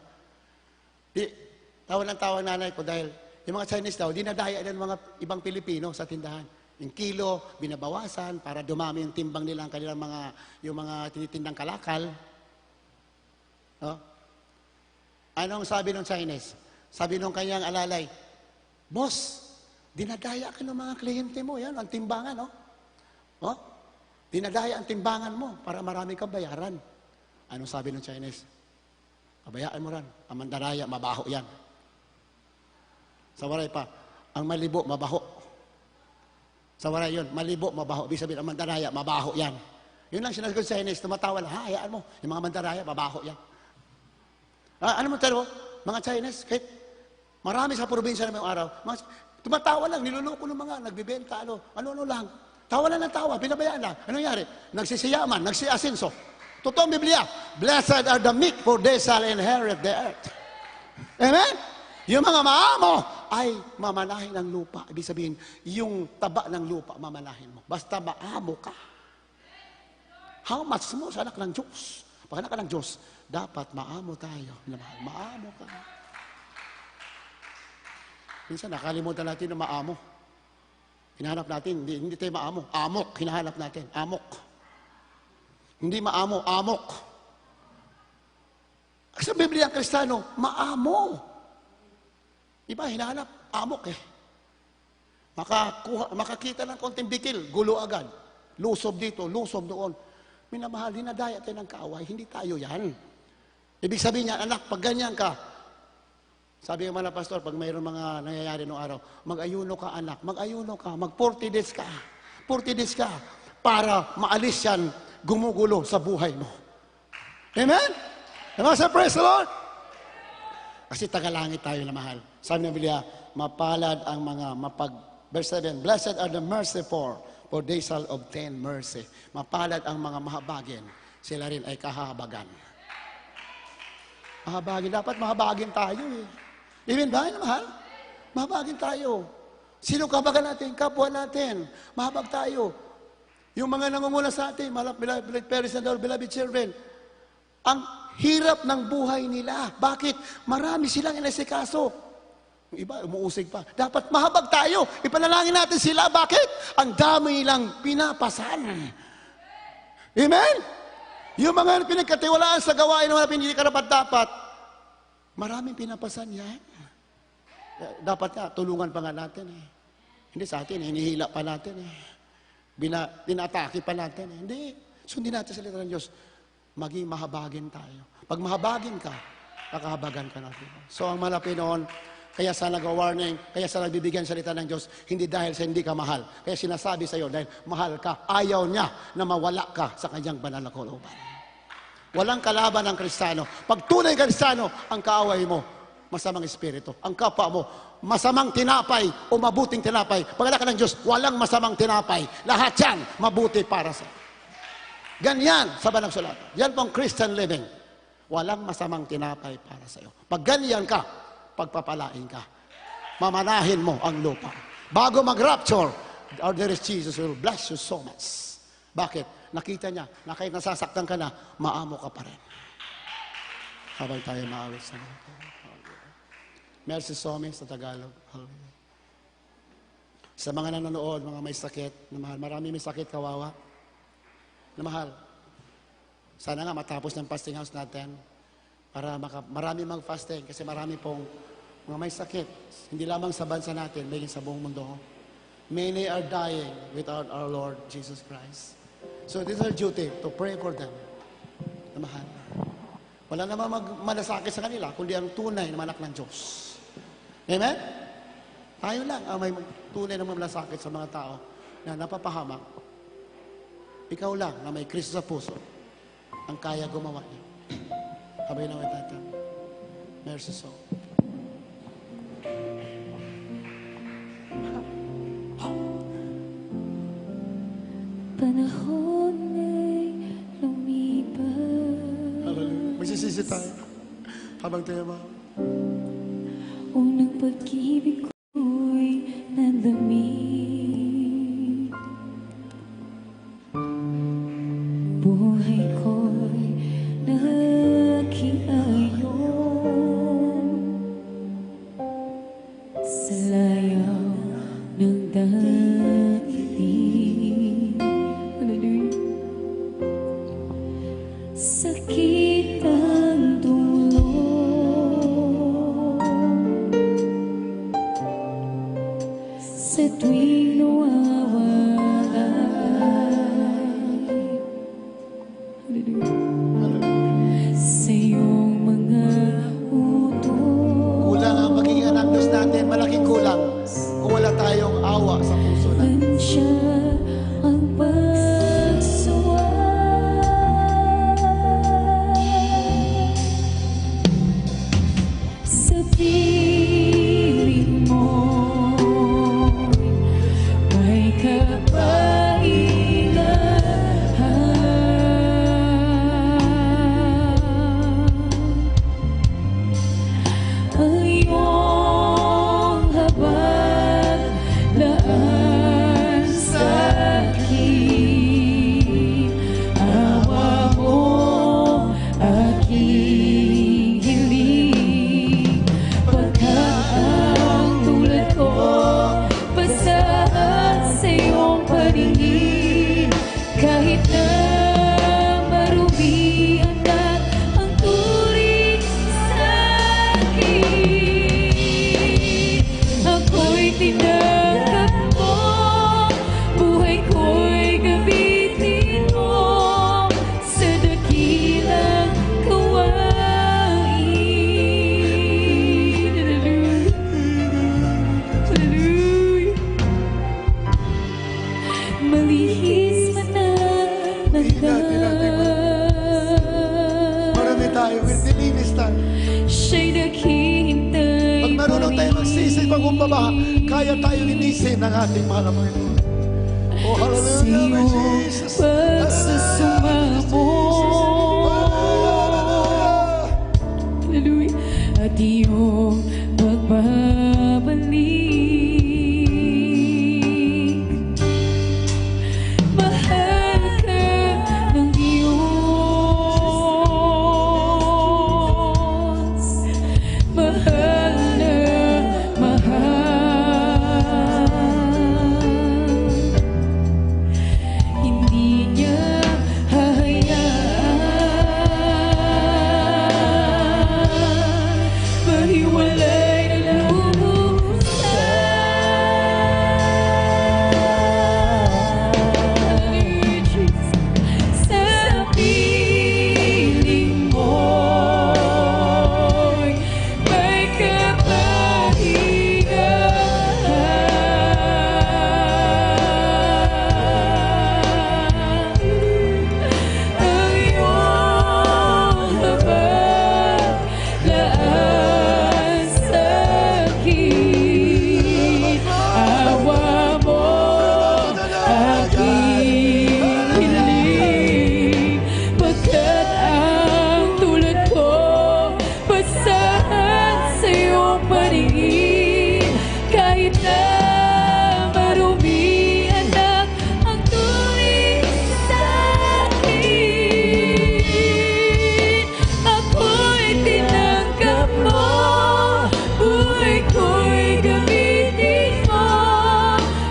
Tawa ng tawa nanay ko dahil yung mga Chinese daw, dinadaya ng mga ibang Pilipino sa tindahan. Yung kilo, binabawasan para dumami yung timbang nila, ang kanilang yung mga tinitindang kalakal. No? Anong sabi ng Chinese? Sabi nung kanyang alalay, boss, dinadaya ka ng mga kliyente mo. Yan, ang timbangan, no? Oh? Dinadaya ang timbangan mo para marami kang bayaran. Anong sabi ng Chinese? Pabayaan mo ran. Ang mandaraya, mabaho yan. Sa waray pa, ang malibo, mabaho. Sa waray yun, malibo, mabaho. Ibig sabihin, ang mandaraya, mabaho yan. Yun lang sinasagot sa Chinese, tumatawa lang, hayaan mo. Yung mga mandaraya, mabaho yan. Ano mo talo? Mga Chinese, kahit marami sa probinsya na may araw, tumatawa lang, niluloko ng mga, nagbibenta, ano lang. Tawa lang ng tawa, pinabayaan lang. Ano nangyari? Nagsisiyaman, nagsiasinso. Totoong Biblia, blessed are the meek, for they shall inherit the earth. Amen? Yung mga maamo ay mamanahin ng lupa. Ibig sabihin, yung taba ng lupa, mamanahin mo. Basta maamo ka. How much mo sa anak ng Diyos? Pag anak ka ng Diyos, dapat maamo tayo. Minamahal, maamo ka. Minsan nakalimutan natin na maamo. Hinahanap natin, hindi tayo maamo. Amok, hinahanap natin. Amok. Hindi maamo, amok. Sa Biblia ang Kristiyano, maamo. Iba, hinahanap, amok eh. Makakita ng konting bikil, gulo agad. Lusob dito, lusob doon. Minamahal, dinadaya tayo ng kaaway, hindi tayo yan. Ibig sabihin niya, anak, pag ganyan ka, sabi ng mga pastor, pag mayroon mga nangyayari noong araw, mag-ayuno ka anak, mag-ayuno ka, mag-40 days ka. 40 days ka para maalis yan, gumugulo sa buhay mo. Amen? Amen, sir, praise the Lord. Kasi tagalangit tayo na mahal. Sabi ng Biblia, mapalad ang mga verse 7, blessed are the merciful, for they shall obtain mercy. Mapalad ang mga mahabagin, sila rin ay kahabagan. Mahabagin, dapat mahabagin tayo eh. Amen ba, mahal? Mahabagin tayo. Sino kahabagan natin? Kapwa natin. Mahabag tayo. Yung mga nangunguna sa atin, beloved parents and beloved children, ang hirap ng buhay nila. Bakit? Marami silang inasikaso. Yung iba, umuusig pa. Dapat mahabag tayo. Ipanalangin natin sila. Bakit? Ang dami nilang pinapasan. Amen? Yung mga pinagkatiwalaan sa gawain ng mga pinili karapat-dapat, maraming pinapasan yan. Dapat nga, tulungan pa nga natin eh. Hindi sa atin, hinihila pa natin eh. Tinatake pa natin eh. Hindi. Sundin natin sa salita ng Diyos. Maging mahabagin tayo. Pag mahabagin ka, kakahabagan ka natin. So ang malapi noon, kaya sa nag-warning, kaya sa nagbibigyan salita ng Diyos, hindi dahil sa hindi ka mahal. Kaya sinasabi sa iyo, dahil mahal ka, ayaw niya na mawala ka sa kanyang banal na kalooban. Walang kalaban ng Kristiyano. Pag tunay Kristiyano, ang kaaway mo, masamang espiritu. Ang kapwa mo, masamang tinapay o mabuting tinapay. Pag anak ka ng Diyos, walang masamang tinapay. Lahat yan, mabuti para sa. Ganyan sa banang sulatan. Yan pong Christian living. Walang masamang tinapay para sa iyo. Pag ganyan ka, pagpapalain ka. Mamanahin mo ang lupa. Bago mag-rapture, our dearest Jesus will bless you so much. Bakit? Nakita niya na kahit nasasaktan ka na, maamo ka pa rin. Habang tayo maawit sa mga. Mercy Some sa Tagalog. Sa mga nanonood, mga may sakit, na mahal, marami may sakit, kawawa, na mahal. Sana nga matapos ng fasting house natin para marami mag-fasting kasi marami pong mga may sakit. Hindi lamang sa bansa natin, maging sa buong mundo. Many are dying without our Lord Jesus Christ. So this is our duty to pray for them. Na mahal. Wala naman malasakit sa kanila, kundi ang tunay na anak ng Diyos. Amen? Tayo lang ang may tunay na malasakit sa mga tao na napapahamak. Ikaw lang na may Kristo sa puso ang kaya gumawa niya. Habay na natin. Mercy so. Panahon ay lumipas. Hallelujah. Magsisisi tayo. Habang tayo mga. Unang pag-ibig ko'y nadamit. Buhay ko'y nakiayon sa layaw ng daigdig. Hallelujah. Sakit ang dulo, pagbaba, kaya tayong linisin ng ating mahal na Panginoon. Oh, sa hallelujah, my iyong Jesus. pagsasumamo. Hallelujah. At iyong pagbabalik. Mahal ka ng Diyos. Mahal na mahal. Hindi niya hahayaan mahiwalay na lubusan. Sa piling mo'y may kapahingahan. Ang iyong habag laan sakit, awa mo aking hiling. Pagkat ang tulad ko basahan sa iyong paningin. Kahit na marumi anak ang tuwing sa akin, ako'y tinanggap mo. Buhay ko'y gamitin mo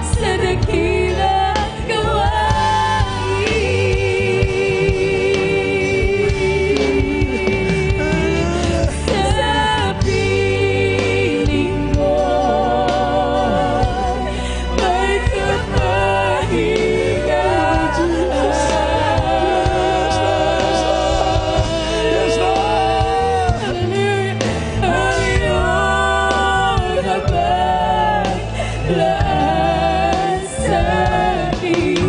sa dakilang gawain. Sa piling mo may kapahingahan. Ang iyong habag laan sa'kin,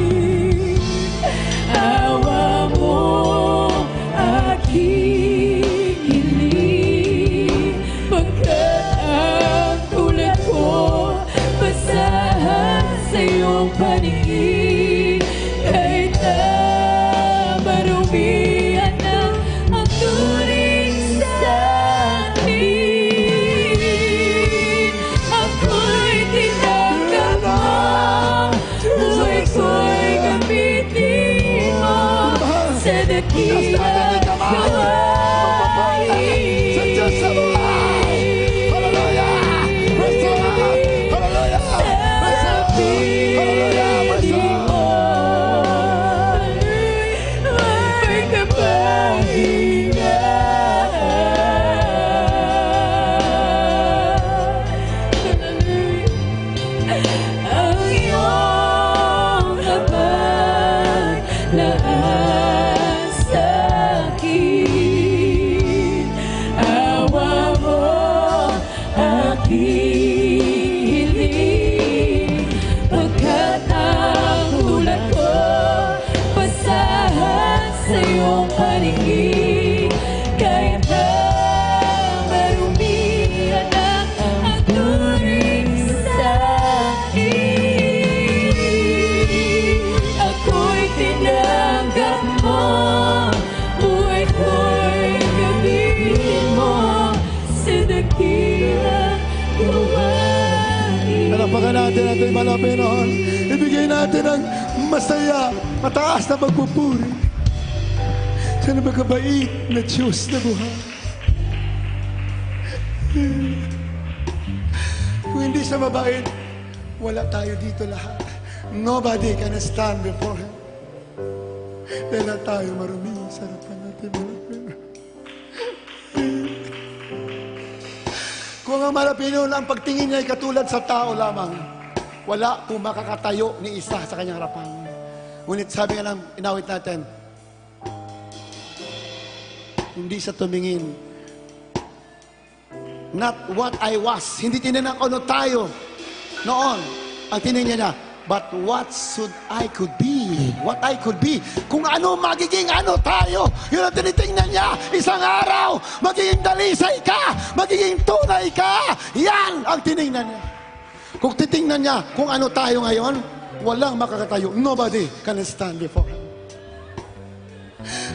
awa mo aking hiling. Pagkat ang tulad ko basahan sa iyong paningin. Kahit na marumihan na ang turing sa akin, ako'y tinanggap mo. Buhay ko'y gamitin mo sa dakilang gawain. Sa Diyos sa buhay. Hallelujah. Praise the Lord. Hallelujah. Praise the Lord. Hallelujah. Praise the Lord. May kapahingahan. Ang iyong habag laan sa'kin, awa mo aking hiling. Pagkat ang tulad ko basahan sa iyong paningin. Kahit na marumihan na ang turing sa akin, ako'y tinanggap mo. Buhay ko'y gamitin mo sa dakilang gawain. Palapakan natin ang ating mahal na Panginoon. Ibigay natin ang masaya, mataas na pagpupuri sa napakabait na Diyos na buhay. Kung hindi siya mabait, wala tayo dito lahat. Nobody can stand before Him. Dahil lahat tayo marumi sa harapan natin. Kung ang malapino lang pagtingin niya ay katulad sa tao lamang, wala po makakatayo ni isa sa kanyang harapan. Ngunit sabi nga ng inawit natin, hindi sa tumingin. Not what I was. Hindi tinanong ano tayo noon. Ang tinignan niya, but what should I could be? What I could be. Kung ano magiging ano tayo. Yun ang tinitingnan niya. Isang araw, magiging dalisay ka. Magiging tunay ka. Yan ang tinignan niya. Kung titingnan niya kung ano tayo ngayon, walang makakatayo. Nobody can stand before Him.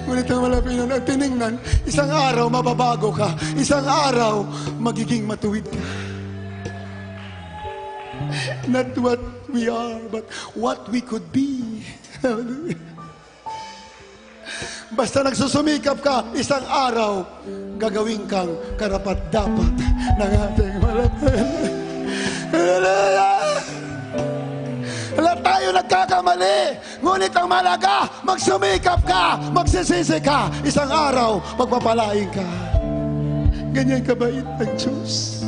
Ngunit ang malapinan at tiningnan, isang araw mababago ka, isang araw magiging matuwid ka. Not what we are, but what we could be. Basta nagsusumikap ka, isang araw gagawin kang karapat-dapat ng ating malapinan. Hallelujah! Lahat tayo nagkakamali. Ngunit ang malaga, magsumikap ka, magsisisi ka. Isang araw, magpapalain ka. Ganyan kabait ang Diyos.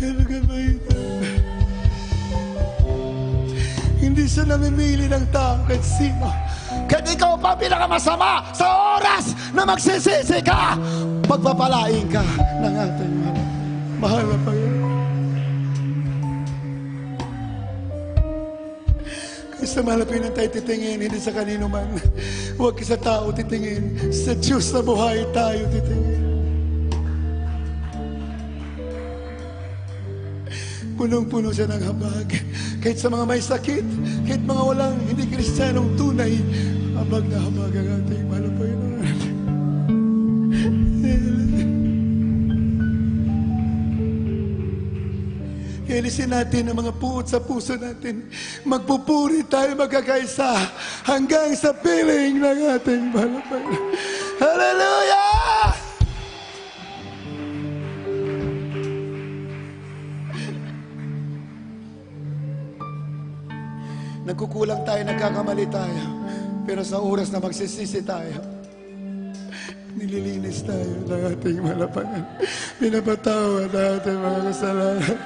Ano kabait? Hindi siya namimili ng tao kahit sino. Kahit ikaw pa pinakamasama sa oras na magsisisi ka, pagpapalain ka ng ating mahal na Panginoon. Kaya sa malapinan tayo titingin, hindi sa kanino man. Huwag sa tao titingin, sa Diyos na buhay tayo titingin. Punong-puno siya ng habag. Kahit sa mga may sakit, kahit mga walang hindi Kristiyanong tunay, habag na habag ang ating mahal na Panginoon. Ilisin natin ang mga puot sa puso natin. Magpupuri tayo magkakaisa hanggang sa piling ng ating mahal na Panginoon. Hallelujah! Nagkukulang tayo, nagkakamali tayo. Pero sa oras na magsisisi tayo, nililinis tayo ng ating mahal na Panginoon. Pinapatawad ang ating mga kasalanan.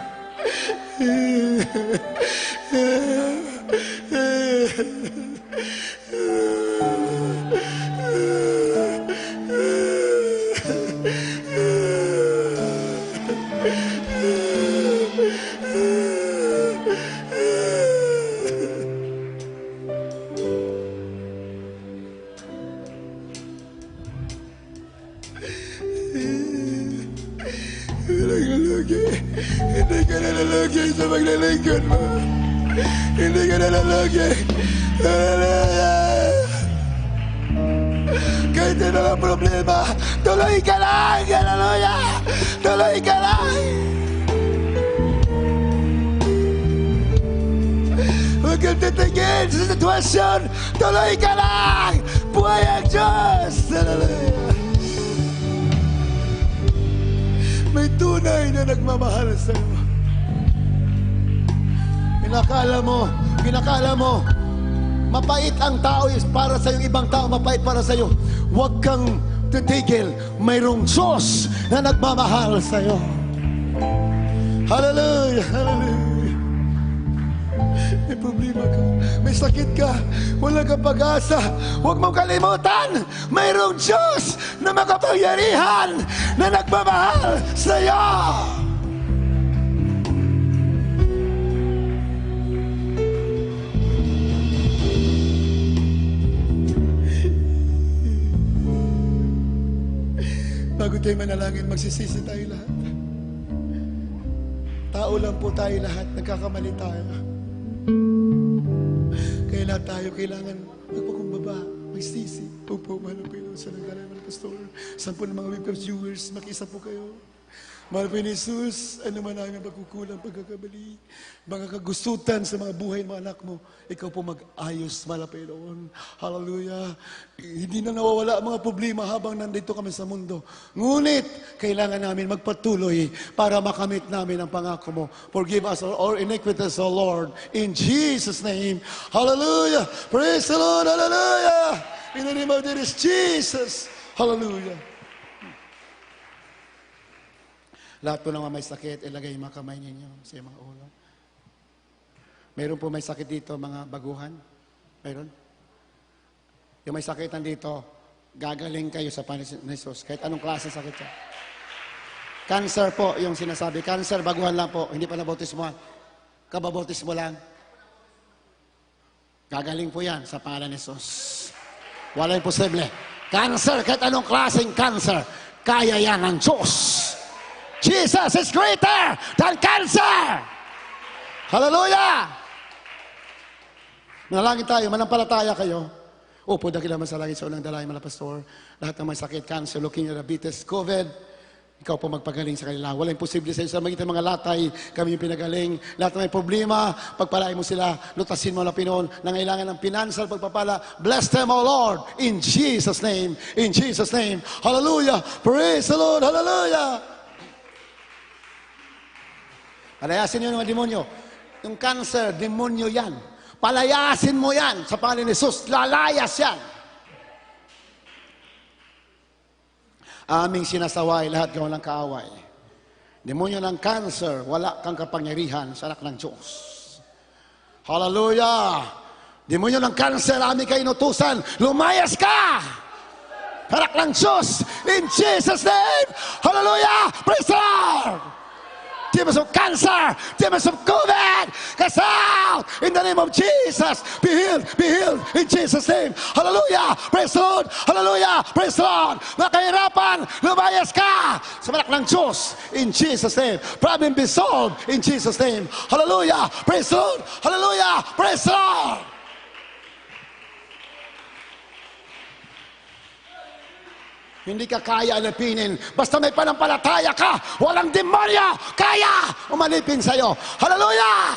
Hindi ka nalalagi sa maglilingkod mo. Hindi ka nalalagi. Kahit ano ang problema, tuloy ka lang. Hallelujah! Tuloy ka lang. Huwag kang titigil sa sitwasyon. Tuloy ka lang. Buhay ang Diyos. Hallelujah! May tunay na nagmamahal sa iyo. Pinakala mo, mapait ang tao is para sa iyo, ibang tao mapait para sa iyo. Huwag kang titigil. Mayroong Diyos na nagmamahal sa iyo. Hallelujah! Hallelujah! May problema ka, may sakit ka, wala kang pag-asa. Huwag mong kalimutan, mayroong Diyos na makapangyarihan na nagmamahal sa iyo. Bago tayo manalangin, magsisisi tayo lahat. Tao lang po tayo lahat, nagkakamali tayo. Kaya lahat tayo kailangan magpakumbaba, magsisi. Opo, mahal na Panginoon, sa nagdala ng pastor. Saan po ng mga webcam viewers, makisa po kayo. Mahal po ni Jesus, ano man namin pagkukulang, pagkakabali, mga kagustutan sa mga buhay ng mga anak mo, ikaw po mag-ayos, mahal na Panginoon. Hallelujah. Hindi na nawawala ang mga problema habang nandito kami sa mundo. Ngunit, kailangan namin magpatuloy para makamit namin ang pangako mo. Forgive us our iniquities, O Lord. In Jesus' name. Hallelujah. Praise the Lord. Hallelujah. In the name of Jesus. Hallelujah. Lahat po ng may sakit, ilagay yung mga kamay ninyo sa mga ulo. Meron po may sakit dito, mga baguhan? Meron? Yung may sakit nandito, gagaling kayo sa Panginoon Jesus. Kahit anong klase sakit siya. Cancer po, yung sinasabi. Cancer, baguhan lang po. Hindi pa nabautismo. Kababautismo lang. Gagaling po yan sa Panginoon Jesus. Walang posible. Cancer, kahit anong klaseng cancer, Kaya yan ng Diyos. Jesus is greater than cancer. Hallelujah! Manalangin tayo, manampalataya kayo. Upo, dakilang masalangin sa unang dalay, mga pastor. Lahat ng may sakit, cancer, leukemia, diabetes, COVID, ikaw po magpagaling sa kanila. Walang imposible sa iyo. Sa magitan mga latay, kami yung pinagaling. Lahat ng may problema, pagpalain mo sila, lutasin mo na Pinoon, nangailangan ng financial pagpapala. Bless them, O Lord, in Jesus' name. In Jesus' name. Hallelujah. Praise the Lord. Hallelujah. Palayasin niyo ng mga demonyo. Yung cancer, demonyo yan. Palayasin mo yan sa pangalan ni Jesus. Lalayas yan. Aming sinasaway lahat gawa ng kaaway. Demonyo ng cancer, wala kang kapangyarihan sa anak ng Diyos. Hallelujah! Demonyo ng cancer, aming kayo inutusan, lumayas ka! Anak ng Diyos, in Jesus' name! Hallelujah! Praise the Lord! Demons of cancer, demons of COVID, cast out in the name of Jesus. Be healed in Jesus' name. Hallelujah, praise the Lord. Hallelujah, praise the Lord. Mga kahirapan, lumayas ka sa anak ng Diyos in Jesus' name. Problem be solved in Jesus' name. Hallelujah, praise the Lord. Hallelujah, praise the Lord. Hindi ka kaya alipinin. Basta may panampalataya ka, walang demonyo kaya umalipin sa'yo. Hallelujah!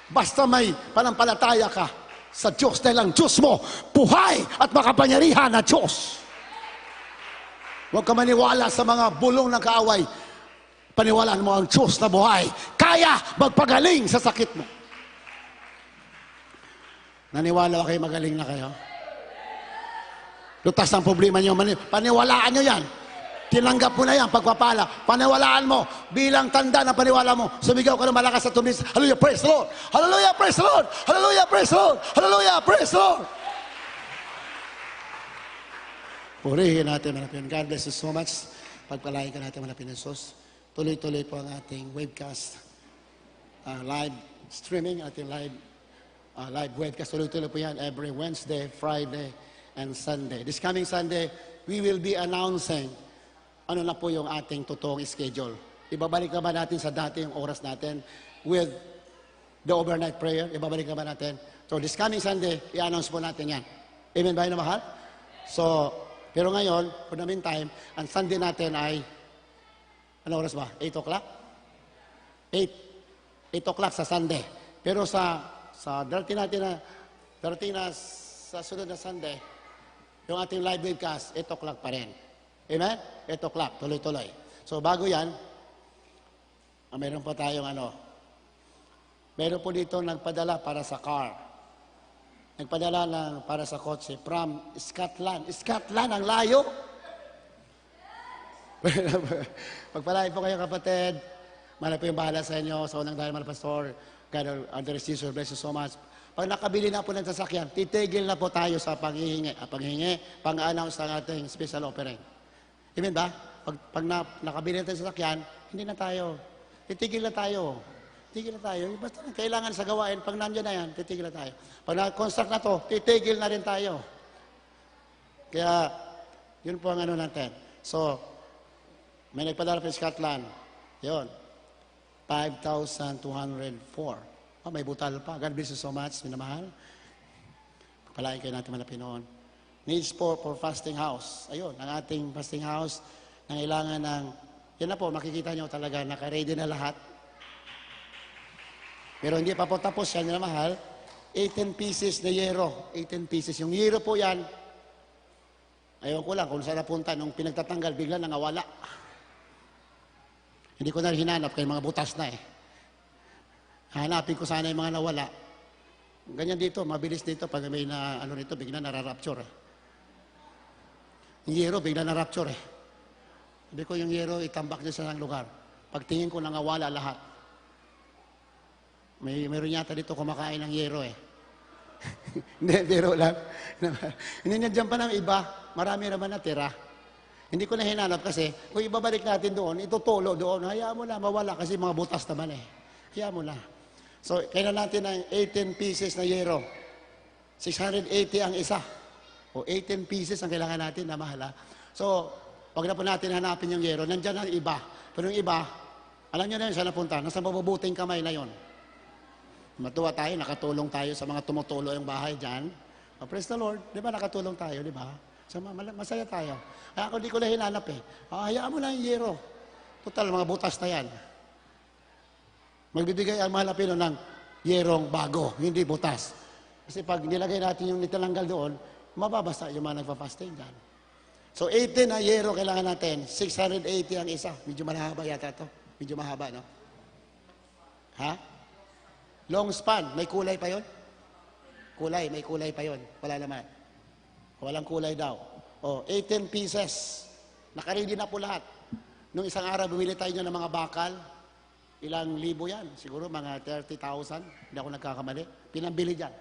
Basta may panampalataya ka sa Diyos dahil ang Diyos mo, buhay at makapangyarihan na Diyos. Huwag ka maniwala sa mga bulong ng kaaway. Paniwalaan mo ang Diyos na buhay. Kaya magpagaling sa sakit mo. Naniwala ba kayo magaling na kayo? Lutas ang problema niyo. Paniwalaan niyo yan. Tinanggap mo na yan, pagpapala. Paniwalaan mo. Bilang tanda ng paniwala mo. Sumigaw ka ng malakas sa tumis. Hallelujah, praise the Lord. Hallelujah, praise the Lord. Hallelujah, praise the Lord. Hallelujah, praise the Lord. Purihin natin, manapin. God bless you so much. Pagpalain ka natin, manapin ng Sus. Tuloy-tuloy po ang ating webcast. Live streaming, ating live webcast. Tuloy-tuloy po yan every Wednesday, Friday, and Sunday. This coming Sunday, we will be announcing ano na po yung ating totoong schedule. Ibabalik naman natin sa dati yung oras natin with the overnight prayer. Ibabalik naman natin. So this coming Sunday, i-announce po natin yan. Amen ba yun na mahal? So, pero ngayon, for the meantime, ang Sunday natin ay, ano oras ba? 8 o'clock? 8 o'clock sa Sunday. Pero sa darating na sa sunod na Sunday, yung ating live webcast, 8 o'clock pa rin. Amen? 8 o'clock, tuloy-tuloy. So, bago yan, meron po tayong meron po dito nagpadala para sa car. Nagpadala para sa kotse from Scotland. Scotland, ang layo. Pagpalain po kayo, kapatid. Malay po yung bahala sa inyo. Sa unang dahil, mga pastor. God, under Jesus, bless you so much. Pag nakabili na po ng sasakyan, titigil na po tayo sa panghihingi, pang-announce ng ating special offering. Amen ba? Pag nakabili na tayo sa sasakyan, hindi na tayo. Titigil na tayo. Titigil na tayo. Basta kailangan sa gawain, pag nandiyan na yan, titigil na tayo. Pag na-construct na to, titigil na rin tayo. Kaya, yun po ang natin. So, may nagpadala pa sa Scotland. Yun. 5,204. May butal pa. God bless you so much, minamahal. Palain kayo natin mga Pinoon. Needs for fasting house. Ayun, ang ating fasting house, nangailangan ng, yan na po, makikita nyo talaga, naka-ready na lahat. Pero hindi pa po tapos yan, minamahal. 18 pieces na yero. 18 pieces. Yung yero po yan, ayaw ko lang kung saan napunta, nung pinagtatanggal, bigla nangawala. Hindi ko na hinanap, kaya mga butas na hanapin ko sana yung mga nawala. Ganyan dito, mabilis dito. Pag may nito, bigla nararapture. Yung yero, bigla narapture Sabi ko yung yero, itambak niya sa lugar. Pagtingin ko, nangawala lahat. Meron yata dito kumakain ng yero Hindi, biro lang. Hindi niya dyan pa ng iba. Marami naman natira. Hindi ko na hinanap kasi, kung ibabalik natin doon, itutulo doon. Hayaan mo na, mawala kasi mga butas naman Hayaan mo na. So, kailan natin ng 18 pieces na yero. 680 ang isa. O 18 pieces ang kailangan natin na mahal. So, wag na po natin hanapin yung yero. Nandiyan ang iba. Pero yung iba, alam nyo na yun, saan napunta? Nasa mabubuting kamay na yon. Matuwa tayo, nakatulong tayo sa mga tumutulo yung bahay dyan. Oh, praise the Lord. Di ba nakatulong tayo, di ba? So, masaya tayo. Kaya ako di ko na hinanap eh. Hayaan mo lang yung yero. Total, mga butas na yan. Magbibigay ang mga Lapino ng yerong bago, hindi butas. Kasi pag nilagay natin yung nitalanggal doon, mababasa yung mga nagpa-fasting dyan. So, 18 na yero kailangan natin. 680 ang isa. Medyo mahaba yata to. Medyo mahaba, no? Ha? Long span. May kulay pa yon? Kulay. May kulay pa yon. Wala naman. Walang kulay daw. O, 18 pieces. Nakaready na po lahat. Nung isang araw, bumili tayo ng mga bakal. Ilang libo yan? Siguro mga 30,000. Hindi ako nagkakamali. Pinambili dyan.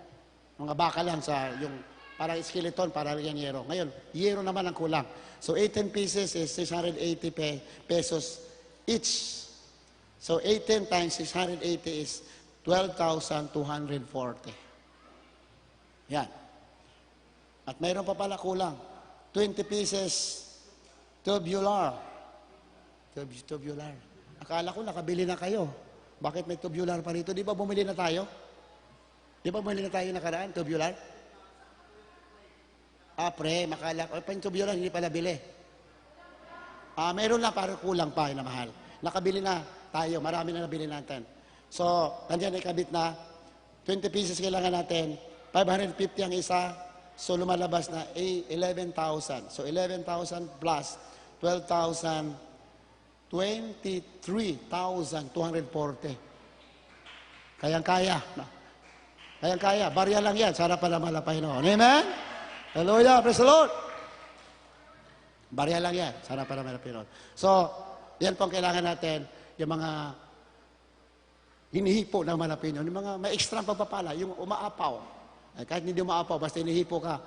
Mga bakal yan sa yung parang skeleton, parang yung yero. Ngayon, yero naman ang kulang. So, 18 pieces is 680 pesos each. So, 18 times 680 is 12,240. Yan. At mayroon pa pala kulang. 20 pieces tubular. Tubular. Akala ko nakabili na kayo. Bakit may tubular pa rito? Di ba bumili na tayo? Di ba bumili na tayo nakaraan? Tubular? Pre, makala ko. Yung tubular, hindi pala bili. Meron na, parang kulang pa, na mahal. Nakabili na tayo. Marami na nabili natin. So, nandiyan ikabit na. 20 pieces kailangan natin. 550 ang isa. So, lumalabas na 11,000. So, 11,000 plus 12,000, 23,240. Kayang-kaya. Kayang-kaya. Barya lang yan. Sana pala malapay noon. Amen? Hallelujah. Praise the Lord. Barya lang yan. Sana pala malapay noon. So, yan po ang kailangan natin. Yung mga hinihipo ng malapino, yung mga may extra pagpapala, yung umaapaw. Kahit hindi umaapaw, basta hinihipo ka.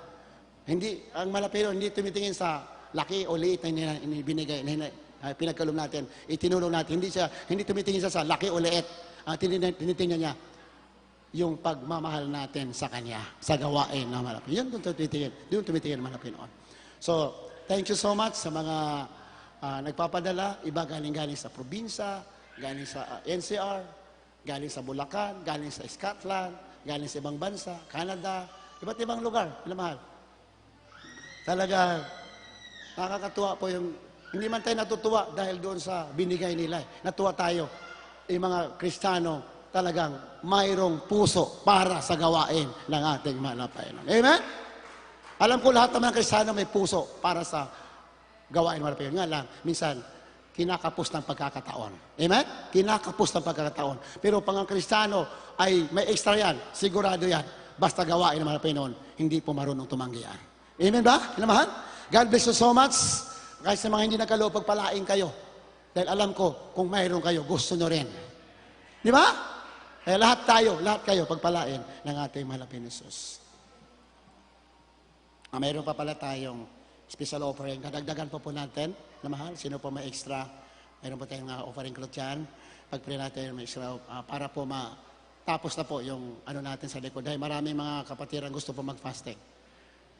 Hindi, ang malapino, hindi tumitingin sa laki o liit na binigay, pinagkalom natin, itinulong natin. Hindi tumitingin sa laki o liit. Tinitingnan niya yung pagmamahal natin sa Kanya, sa gawain ng malapino. Yun doon tumitingin ang malapino. So, thank you so much sa mga nagpapadala. Iba galing sa probinsya, galing sa NCR, galing sa Bulacan, galing sa Scotland, galing sa ibang bansa, Canada, iba't ibang lugar, mahal. Talaga, nakakatuwa po yung, hindi man tayo natutuwa dahil doon sa binigay nila. Natuwa tayo, yung mga Kristiyano, talagang mayroong puso para sa gawain ng ating malapayanan. Amen? Alam ko lahat naman ng Kristiyano may puso para sa gawain ng malapayanan. Nga lang, minsan, kinakapos ng pagkakataon. Amen? Kinakapos ng pagkakataon. Pero pang ang Kristiyano ay may extra yan, sigurado yan. Basta gawain ng mga Pinoon, hindi po marunong tumanggihan. Amen ba? Kinamahan? God bless you so much. Kahit sa mga hindi nagkaloob, pagpalain kayo. Dahil alam ko, kung mayroon kayo, gusto nyo rin. Di ba? Kaya lahat kayo, pagpalain ng ating mahal na Pinosos. Mayroon pa pala tayong special offering. Kadagdagan po natin na mahal. Sino po may extra? Mayroon po tayong offering cloth dyan. Pag-pray natin, may extra para po tapos na po yung ano natin sa likod. Dahil maraming mga kapatiran gusto po mag-fasting.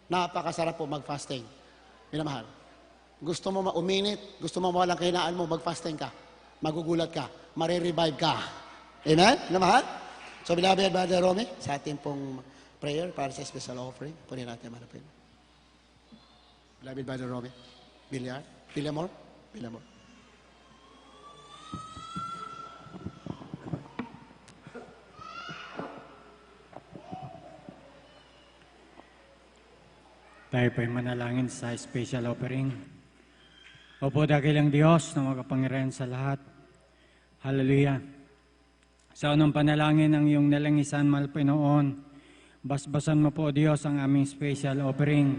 Napakasarap po mag-fasting. Minamahal. Gusto mo uminit, gusto mo mawalang kahinaan mo, mag-fasting ka. Magugulat ka. Marirevive ka. Amen? Minamahal? So, beloved Brother Romy, sa ating pong prayer para sa special offering, punin natin manapin. Beloved Brother Romy, Villamor. Tayo po'y manalangin sa special offering. Opo, dakilang Diyos na makapangyarihan sa lahat. Hallelujah. Sa unang panalangin ng iyong nalangisan, mahal Panginoon, basbasan mo po, Diyos, ang aming special offering,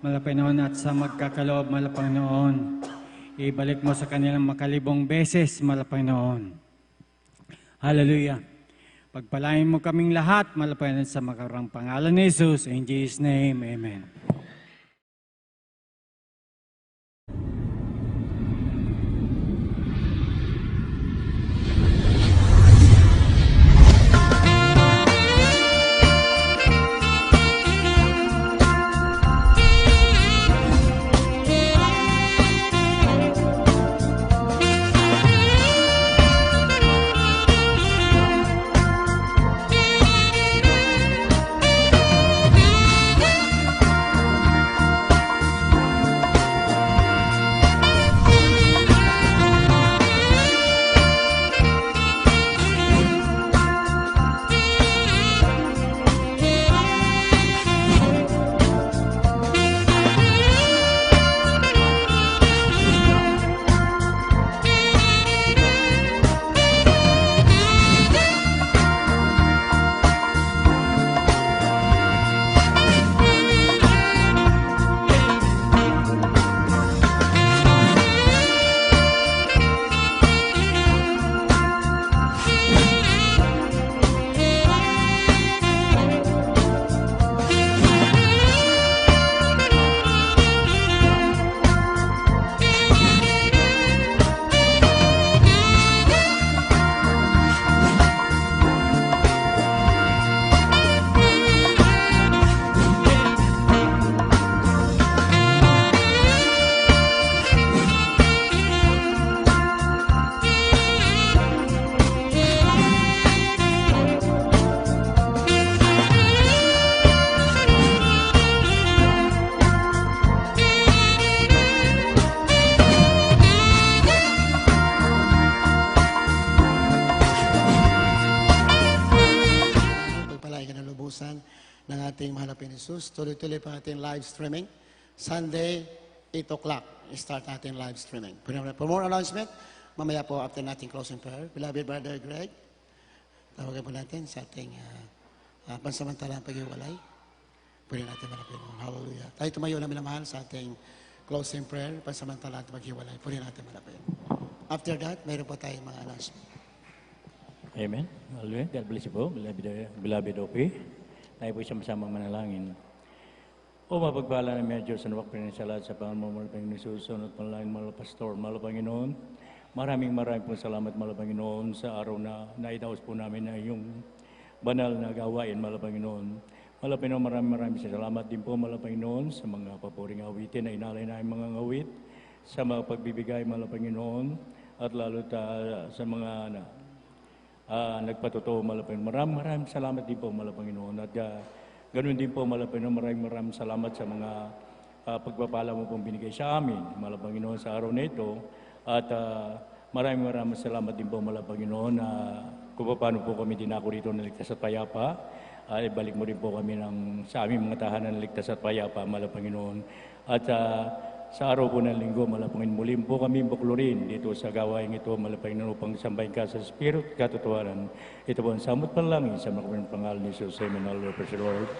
mahal Panginoon, at sa magkakaloob, mahal Panginoon, ibalik mo sa kanilang makalibong beses, mahal Panginoon. Hallelujah. Pagpalain mo kaming lahat, mahal Panginoon, sa makarang pangalan ni Jesus. In Jesus' name, Amen. ng ating mahal na Panginoon Jesus. Tuloy-tuloy pa ating live streaming. Sunday, 8 o'clock, start natin live streaming. For more announcement, mamaya po after nating closing prayer, beloved Brother Greg, tawagan po natin sa ating pansamantalang pag-iwalay. Pwede natin malapit. Hallelujah. Tayo tumayo na minamahal sa ating closing prayer, pansamantalang pag-iwalay. Pwede natin malapit. After that, mayroon po tayong mga announcement. Amen. Hallelujah. God bless you po, beloved OP. Tayo po sama-sama manalangin. O mapagpala na medyo sa nawak pinansalat sa Panginoon, Panginoon susunod panalangin, mahal pastor, mahal Panginoon. Maraming pong salamat, mahal Panginoon, sa araw na naitaos po namin na yung banal na gawain, mahal Panginoon. Mahal Panginoon, maraming salamat din po, mahal Panginoon, sa mga papuring awitin na inalay na mga awit, sa mga pagbibigay, mahal Panginoon, at lalo sa mga nagpatotoo, mahal Panginoon. Maraming salamat din po, mahal Panginoon. At ganoon din po, mahal Panginoon, maraming salamat sa mga pagpapala mo pong binigay sa amin, mahal Panginoon, sa araw na ito. At maraming salamat din po, mahal Panginoon, na kung paano po kami dinako rito na ligtas at payapa. Ibalik mo rin po kami sa aming mga tahanan na ligtas at payapa, mahal Panginoon. At sa araw po ng linggo, mahal Panginoon, muli po kami buklurin dito sa gawain ito, mahal Panginoon, upang sambahin ka sa Spirit at katotohanan. Ito po ang samot panalangin sa mga pangalan ni Jesus. Amen. Hallelujah. Praise the Lord.